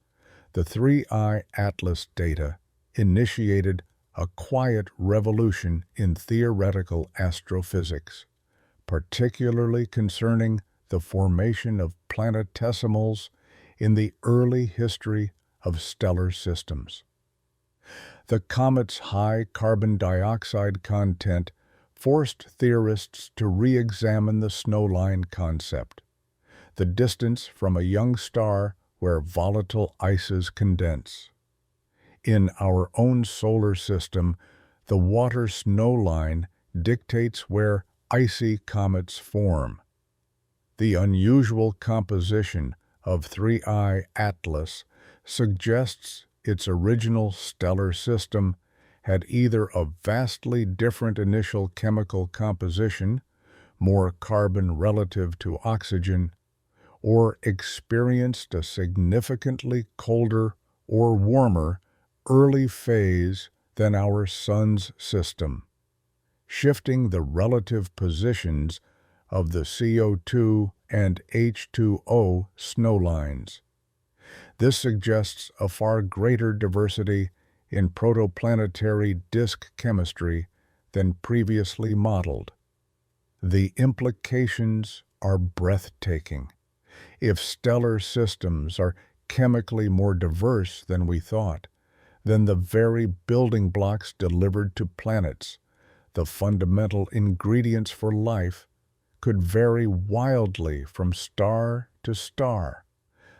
[SPEAKER 1] the 3I Atlas data initiated a quiet revolution in theoretical astrophysics, particularly concerning the formation of planetesimals in the early history of stellar systems. The comet's high carbon dioxide content forced theorists to re-examine the snowline concept, the distance from a young star where volatile ices condense. In our own solar system, the water snowline dictates where icy comets form. The unusual composition of 3I Atlas suggests its original stellar system had either a vastly different initial chemical composition, more carbon relative to oxygen, or experienced a significantly colder or warmer early phase than our Sun's system, shifting the relative positions of the CO2 and H2O snowlines. This suggests a far greater diversity in protoplanetary disk chemistry than previously modeled. The implications are breathtaking. If stellar systems are chemically more diverse than we thought, then the very building blocks delivered to planets, the fundamental ingredients for life, could vary wildly from star to star.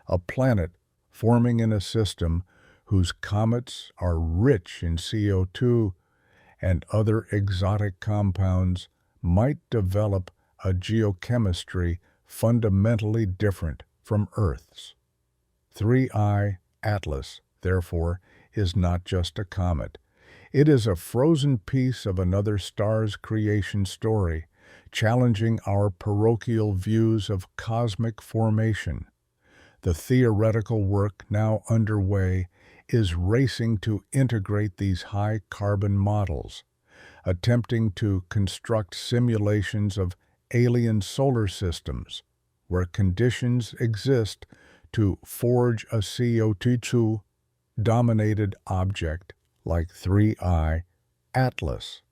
[SPEAKER 1] A planet forming in a system whose comets are rich in CO2 and other exotic compounds might develop a geochemistry fundamentally different from Earth's. 3I Atlas, therefore, is not just a comet. It is a frozen piece of another star's creation story, challenging our parochial views of cosmic formation. The theoretical work now underway is racing to integrate these high-carbon models, attempting to construct simulations of alien solar systems where conditions exist to forge a CO2-dominated object like 3I Atlas.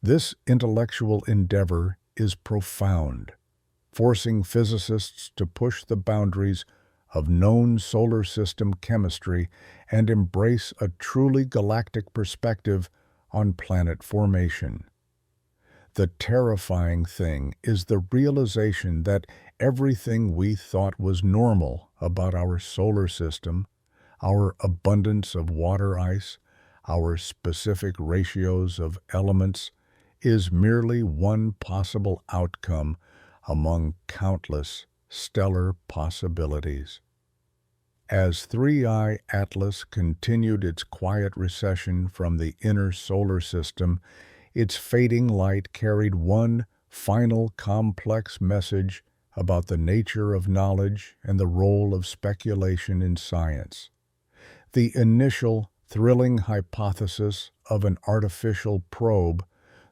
[SPEAKER 1] This intellectual endeavor is profound, forcing physicists to push the boundaries of known solar system chemistry and embrace a truly galactic perspective on planet formation. The terrifying thing is the realization that everything we thought was normal about our solar system, our abundance of water ice, our specific ratios of elements, is merely one possible outcome among countless stellar possibilities. As 3I Atlas continued its quiet recession from the inner solar system, its fading light carried one final complex message about the nature of knowledge and the role of speculation in science. The initial thrilling hypothesis of an artificial probe,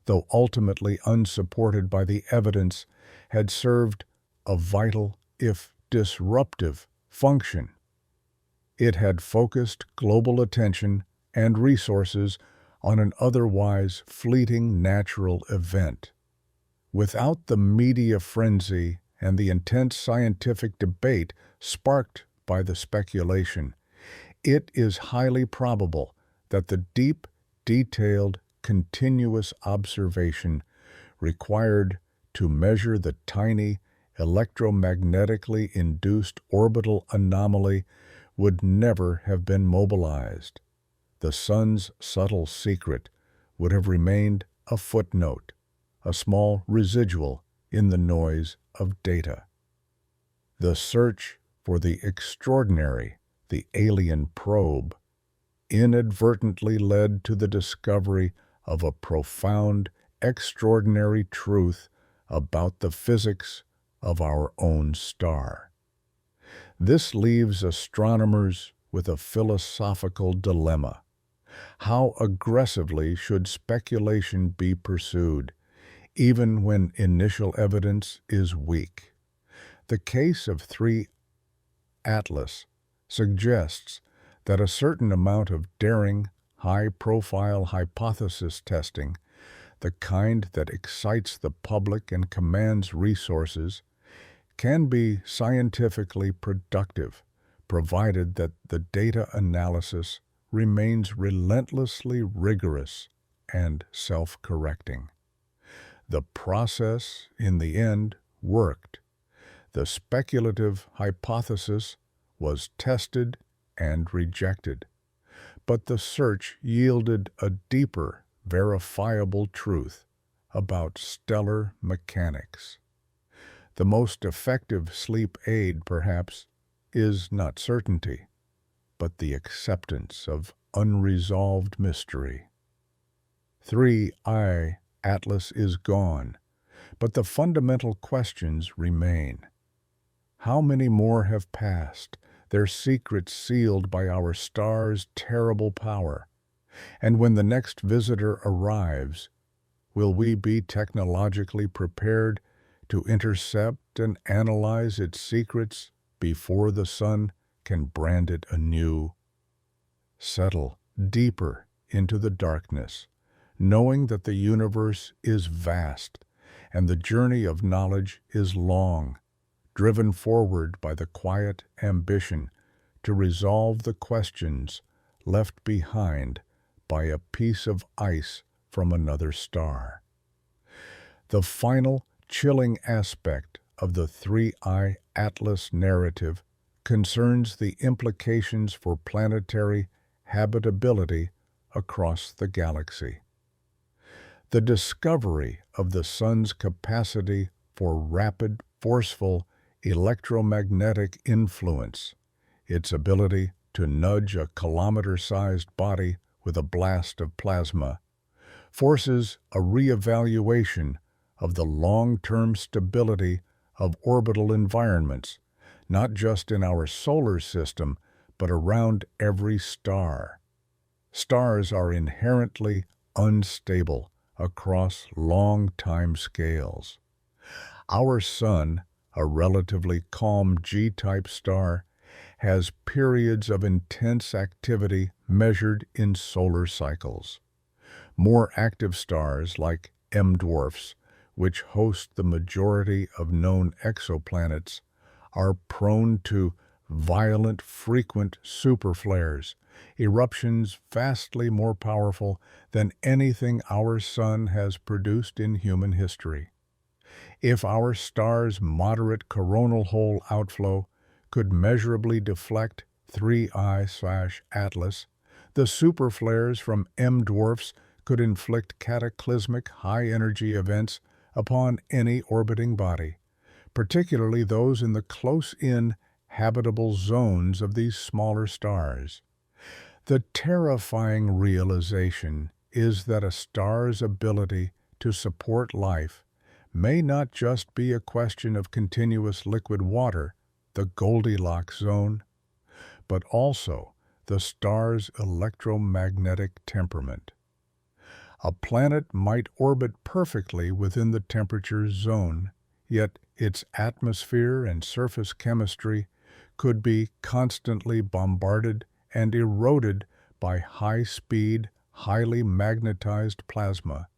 [SPEAKER 1] though ultimately unsupported by the evidence, had served a vital, if disruptive, function. It had focused global attention and resources on an otherwise fleeting natural event. Without the media frenzy and the intense scientific debate sparked by the speculation, it is highly probable that the deep, detailed, continuous observation required to measure the tiny, electromagnetically induced orbital anomaly would never have been mobilized. The sun's subtle secret would have remained a footnote, a small residual in the noise of data. The search for the extraordinary, the alien probe, inadvertently led to the discovery of a profound, extraordinary truth about the physics of our own star. This leaves astronomers with a philosophical dilemma. How aggressively should speculation be pursued, even when initial evidence is weak? The case of 3 Atlas suggests that a certain amount of daring, high-profile hypothesis testing, the kind that excites the public and commands resources, can be scientifically productive, provided that the data analysis remains relentlessly rigorous and self-correcting. The process, in the end, worked. The speculative hypothesis was tested and rejected, but the search yielded a deeper, verifiable truth about stellar mechanics. The most effective sleep aid, perhaps, is not certainty, but the acceptance of unresolved mystery. 3I Atlas is gone, but the fundamental questions remain. How many more have passed, their secrets sealed by our star's terrible power? And when the next visitor arrives, will we be technologically prepared to intercept and analyze its secrets before the sun can brand it anew? Settle deeper into the darkness, knowing that the universe is vast and the journey of knowledge is long, driven forward by the quiet ambition to resolve the questions left behind by a piece of ice from another star. The final chilling aspect of the 3I Atlas narrative concerns the implications for planetary habitability across the galaxy. The discovery of the sun's capacity for rapid, forceful, electromagnetic influence, its ability to nudge a kilometer-sized body with a blast of plasma, forces a reevaluation of the long-term stability of orbital environments, not just in our solar system, but around every star. Stars are inherently unstable across long time scales. Our sun, a relatively calm G-type star, has periods of intense activity measured in solar cycles. More active stars, like M-dwarfs, which host the majority of known exoplanets, are prone to violent, frequent superflares, eruptions vastly more powerful than anything our sun has produced in human history. If our star's moderate coronal hole outflow could measurably deflect 3I/Atlas, the superflares from M-dwarfs could inflict cataclysmic high-energy events upon any orbiting body, particularly those in the close-in habitable zones of these smaller stars. The terrifying realization is that a star's ability to support life may not just be a question of continuous liquid water, the Goldilocks zone, but also the star's electromagnetic temperament. A planet might orbit perfectly within the temperature zone, yet its atmosphere and surface chemistry could be constantly bombarded and eroded by high-speed, highly magnetized plasma,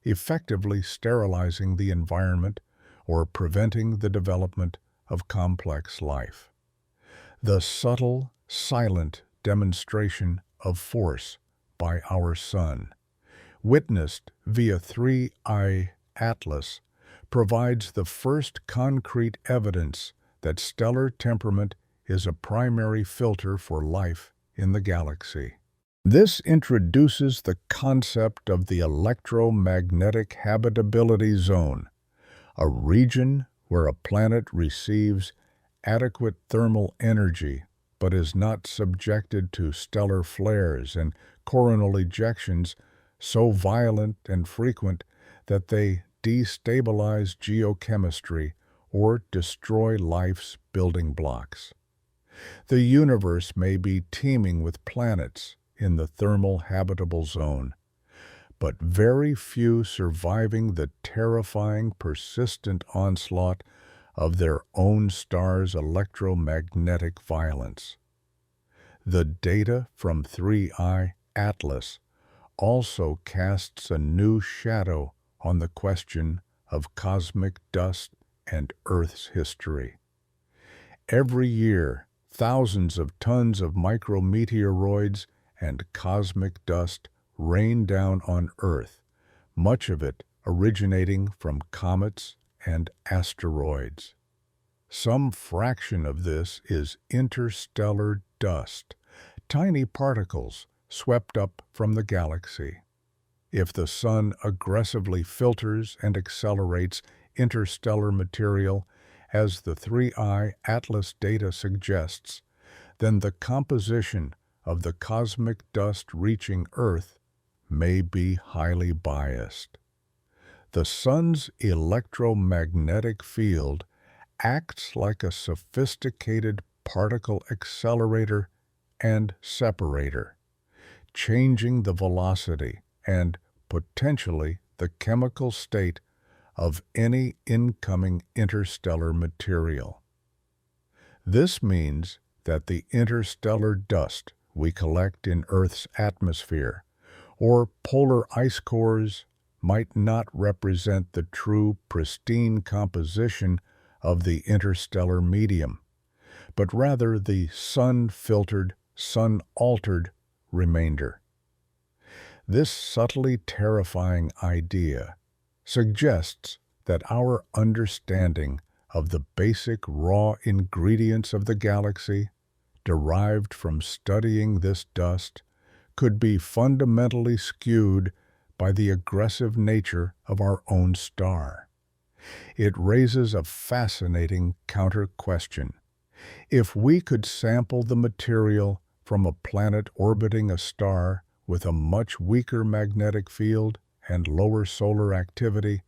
[SPEAKER 1] effectively sterilizing the environment or preventing the development of complex life. The subtle, silent demonstration of force by our Sun, witnessed via 3I Atlas, provides the first concrete evidence that stellar temperament is a primary filter for life in the galaxy. This introduces the concept of the electromagnetic habitability zone, a region where a planet receives adequate thermal energy but is not subjected to stellar flares and coronal ejections so violent and frequent that they destabilize geochemistry or destroy life's building blocks. The universe may be teeming with planets in the thermal habitable zone, but very few surviving the terrifying, persistent onslaught of their own star's electromagnetic violence. The data from 3I Atlas also casts a new shadow on the question of cosmic dust and Earth's history. Every year, thousands of tons of micrometeoroids and cosmic dust rain down on Earth, much of it originating from comets and asteroids. Some fraction of this is interstellar dust, tiny particles swept up from the galaxy. If the Sun aggressively filters and accelerates interstellar material, as the 3I Atlas data suggests, then the composition of the cosmic dust reaching Earth may be highly biased. The Sun's electromagnetic field acts like a sophisticated particle accelerator and separator, changing the velocity and potentially the chemical state of any incoming interstellar material. This means that the interstellar dust we collect in Earth's atmosphere or polar ice cores might not represent the true pristine composition of the interstellar medium, but rather the sun-filtered, sun-altered remainder. This subtly terrifying idea suggests that our understanding of the basic raw ingredients of the galaxy, derived from studying this dust, could be fundamentally skewed by the aggressive nature of our own star. It raises a fascinating counter-question. If we could sample the material from a planet orbiting a star with a much weaker magnetic field and lower solar activity,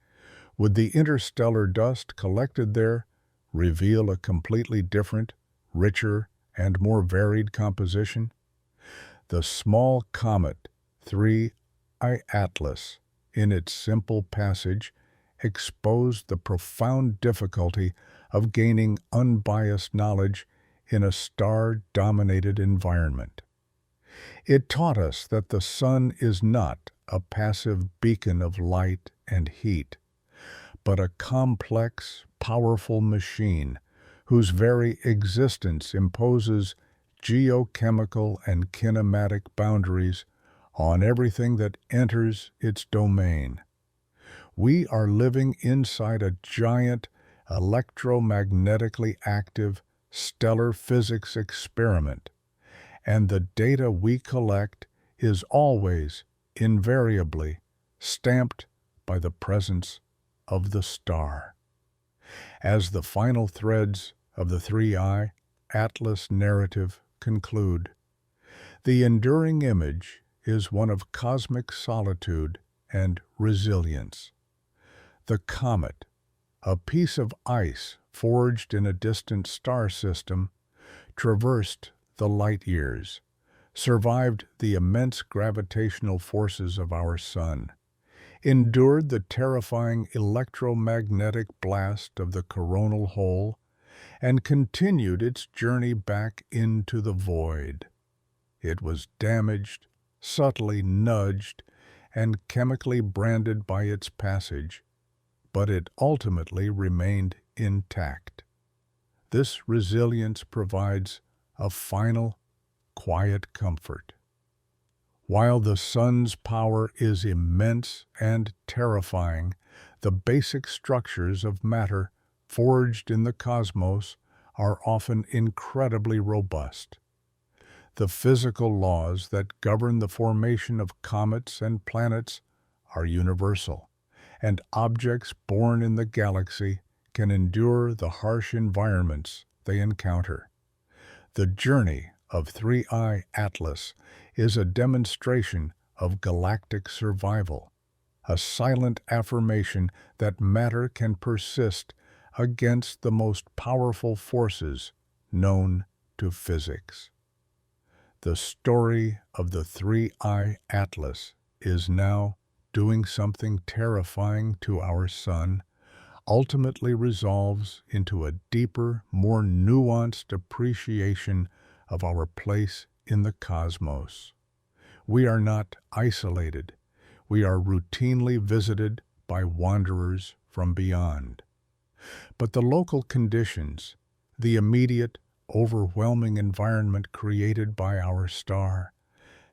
[SPEAKER 1] would the interstellar dust collected there reveal a completely different, richer, and more varied composition? The small comet 3I Atlas, in its simple passage, exposed the profound difficulty of gaining unbiased knowledge in a star-dominated environment. It taught us that the Sun is not a passive beacon of light and heat, but a complex, powerful machine whose very existence imposes geochemical and kinematic boundaries on everything that enters its domain. We are living inside a giant, electromagnetically active, stellar physics experiment, and the data we collect is always, invariably, stamped by the presence of the star. As the final threads of the 3I Atlas narrative conclude, the enduring image is one of cosmic solitude and resilience. The comet, A piece of ice forged in a distant star system traversed the light years, survived the immense gravitational forces of our sun, endured the terrifying electromagnetic blast of the coronal hole, and continued its journey back into the void. It was damaged, subtly nudged, and chemically branded by its passage, but it ultimately remained intact. This resilience provides a final, quiet comfort. While the sun's power is immense and terrifying, the basic structures of matter forged in the cosmos are often incredibly robust. The physical laws that govern the formation of comets and planets are universal, and objects born in the galaxy can endure the harsh environments they encounter. The journey of 3I Atlas is a demonstration of galactic survival, a silent affirmation that matter can persist against the most powerful forces known to physics. The story of the 3I Atlas is now doing something terrifying to our sun, ultimately resolves into a deeper, more nuanced appreciation of our place in the cosmos. We are not isolated. We are routinely visited by wanderers from beyond. But the local conditions, the immediate, overwhelming environment created by our star,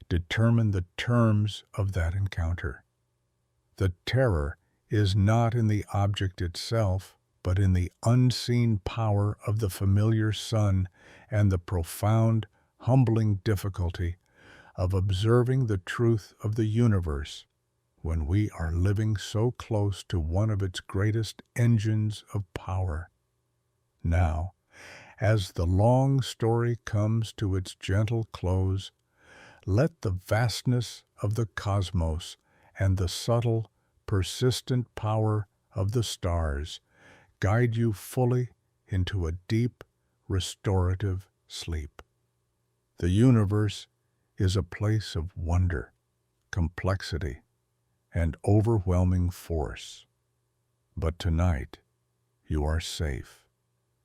[SPEAKER 1] determine the terms of that encounter. The terror is not in the object itself, but in the unseen power of the familiar sun and the profound, humbling difficulty of observing the truth of the universe when we are living so close to one of its greatest engines of power. Now, as the long story comes to its gentle close, let the vastness of the cosmos and the subtle, persistent power of the stars guide you fully into a deep, restorative sleep. The universe is a place of wonder, complexity, and overwhelming force. But tonight, you are safe,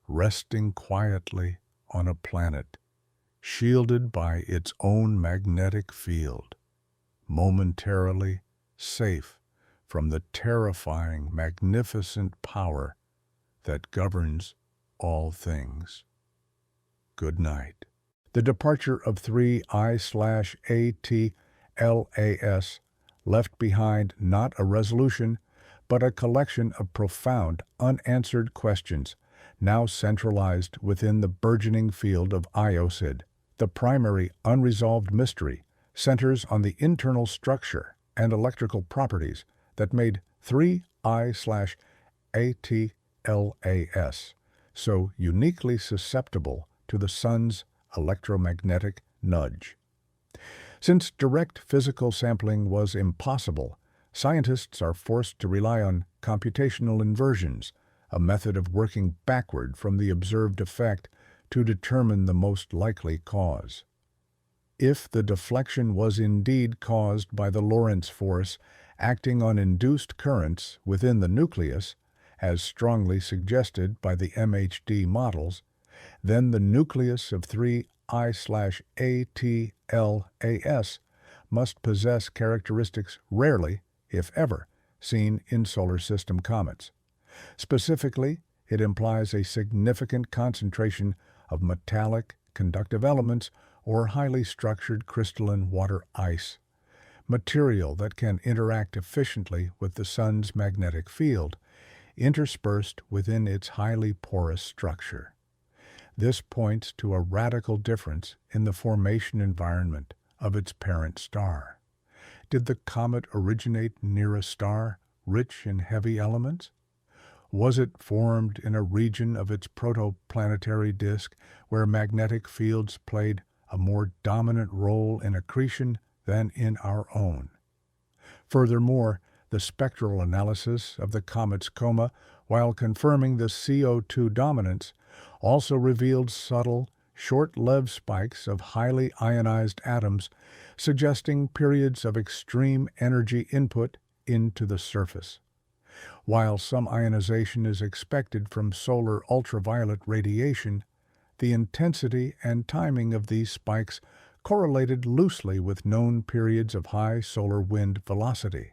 [SPEAKER 1] resting quietly on a planet, shielded by its own magnetic field, momentarily safe from the terrifying, magnificent power that governs all things. Good night. The departure of 3I/ATLAS left behind not a resolution, but a collection of profound, unanswered questions, now centralized within the burgeoning field of IOCID. The primary unresolved mystery centers on the internal structure and electrical properties that made 3I/ATLAS so uniquely susceptible to the sun's electromagnetic nudge. Since direct physical sampling was impossible, scientists are forced to rely on computational inversions, a method of working backward from the observed effect to determine the most likely cause. If the deflection was indeed caused by the Lorentz force acting on induced currents within the nucleus, as strongly suggested by the MHD models, then the nucleus of 3I/ATLAS must possess characteristics rarely, if ever, seen in solar system comets. Specifically, it implies a significant concentration of metallic, conductive elements or highly structured crystalline water ice, material that can interact efficiently with the sun's magnetic field, interspersed within its highly porous structure. This points to a radical difference in the formation environment of its parent star. Did the comet originate near a star rich in heavy elements? Was it formed in a region of its protoplanetary disk where magnetic fields played a more dominant role in accretion than in our own? Furthermore, The spectral analysis of the comet's coma, while confirming the CO2 dominance, also revealed subtle, short-lived spikes of highly ionized atoms, suggesting periods of extreme energy input into the surface. While some ionization is expected from solar ultraviolet radiation, the intensity and timing of these spikes correlated loosely with known periods of high solar wind velocity.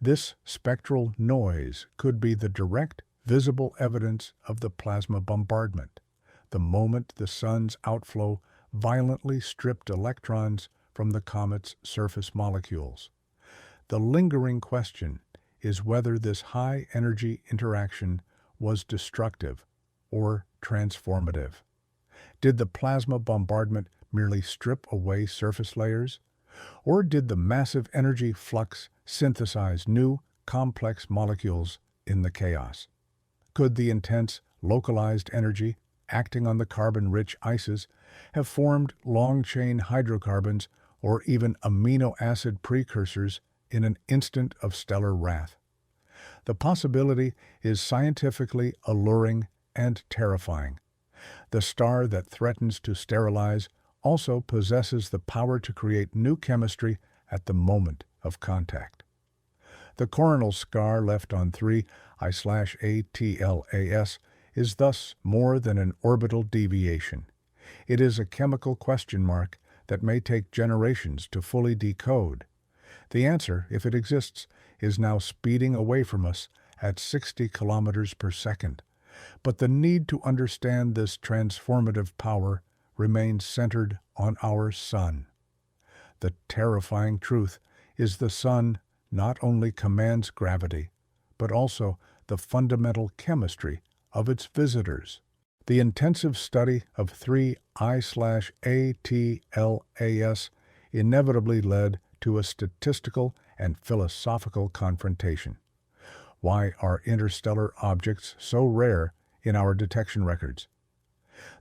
[SPEAKER 1] This spectral noise could be the direct, visible evidence of the plasma bombardment, the moment the sun's outflow violently stripped electrons from the comet's surface molecules. The lingering question is whether this high-energy interaction was destructive or transformative. Did the plasma bombardment merely strip away surface layers, or did the massive energy flux synthesize new, complex molecules in the chaos? Could the intense, localized energy acting on the carbon-rich ices have formed long-chain hydrocarbons or even amino acid precursors in an instant of stellar wrath? The possibility is scientifically alluring and terrifying. The star that threatens to sterilize also possesses the power to create new chemistry at the moment of contact. The coronal scar left on 3I/ATLAS is thus more than an orbital deviation. It is a chemical question mark that may take generations to fully decode. The answer, if it exists, is now speeding away from us at 60 kilometers per second. But the need to understand this transformative power remains centered on our sun. The terrifying truth is the sun not only commands gravity, but also the fundamental chemistry of its visitors. The intensive study of 3I/ATLAS inevitably led to a statistical and philosophical confrontation. Why are interstellar objects so rare in our detection records?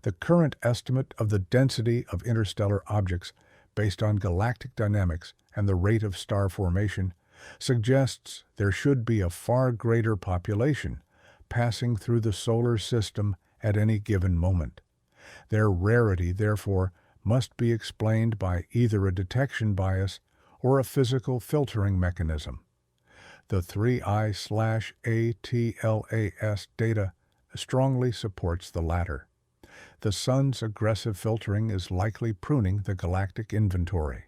[SPEAKER 1] The current estimate of the density of interstellar objects based on galactic dynamics and the rate of star formation suggests there should be a far greater population passing through the solar system at any given moment. Their rarity, therefore, must be explained by either a detection bias or a physical filtering mechanism. The 3I/ATLAS data strongly supports the latter. The sun's aggressive filtering is likely pruning the galactic inventory.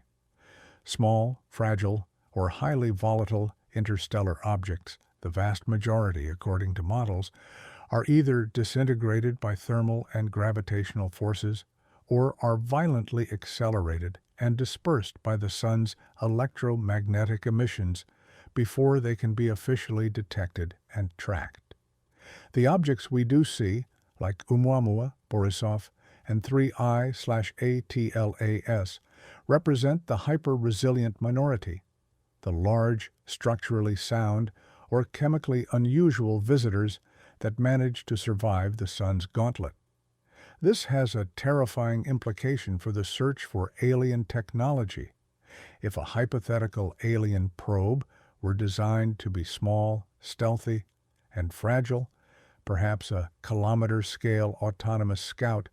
[SPEAKER 1] Small, fragile, or highly volatile interstellar objects, the vast majority according to models, are either disintegrated by thermal and gravitational forces or are violently accelerated and dispersed by the sun's electromagnetic emissions before they can be officially detected and tracked. The objects we do see, like Oumuamua, Borisov, and 3I/ATLAS, represent the hyper-resilient minority, the large, structurally sound, or chemically unusual visitors that manage to survive the sun's gauntlet. This has a terrifying implication for the search for alien technology. If a hypothetical alien probe were designed to be small, stealthy, and fragile, perhaps a kilometer-scale autonomous scout,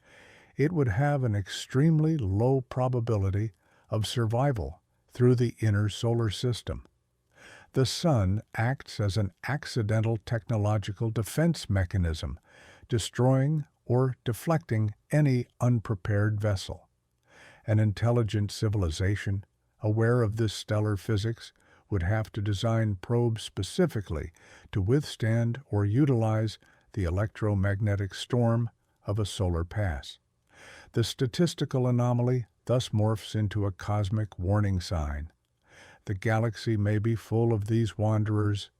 [SPEAKER 1] it would have an extremely low probability of survival through the inner solar system. The sun acts as an accidental technological defense mechanism, destroying or deflecting any unprepared vessel. An intelligent civilization, aware of this stellar physics, would have to design probes specifically to withstand or utilize the electromagnetic storm of a solar pass. The statistical anomaly thus morphs into a cosmic warning sign. The galaxy may be full of these wanderers,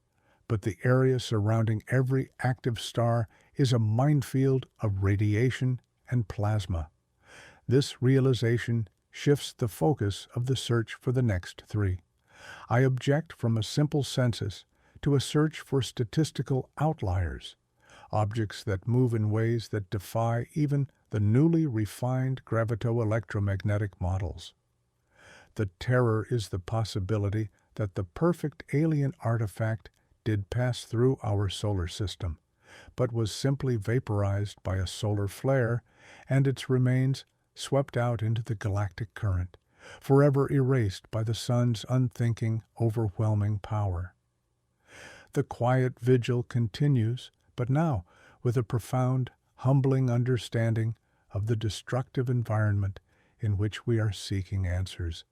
[SPEAKER 1] but the area surrounding every active star is a minefield of radiation and plasma. This realization shifts the focus of the search for the next three. I object from a simple census to a search for statistical outliers, objects that move in ways that defy even the newly refined gravito-electromagnetic models. The terror is the possibility that the perfect alien artifact did pass through our solar system, but was simply vaporized by a solar flare and its remains swept out into the galactic current, forever erased by the sun's unthinking, overwhelming power. The quiet vigil continues, but now with a profound, humbling understanding of the destructive environment in which we are seeking answers.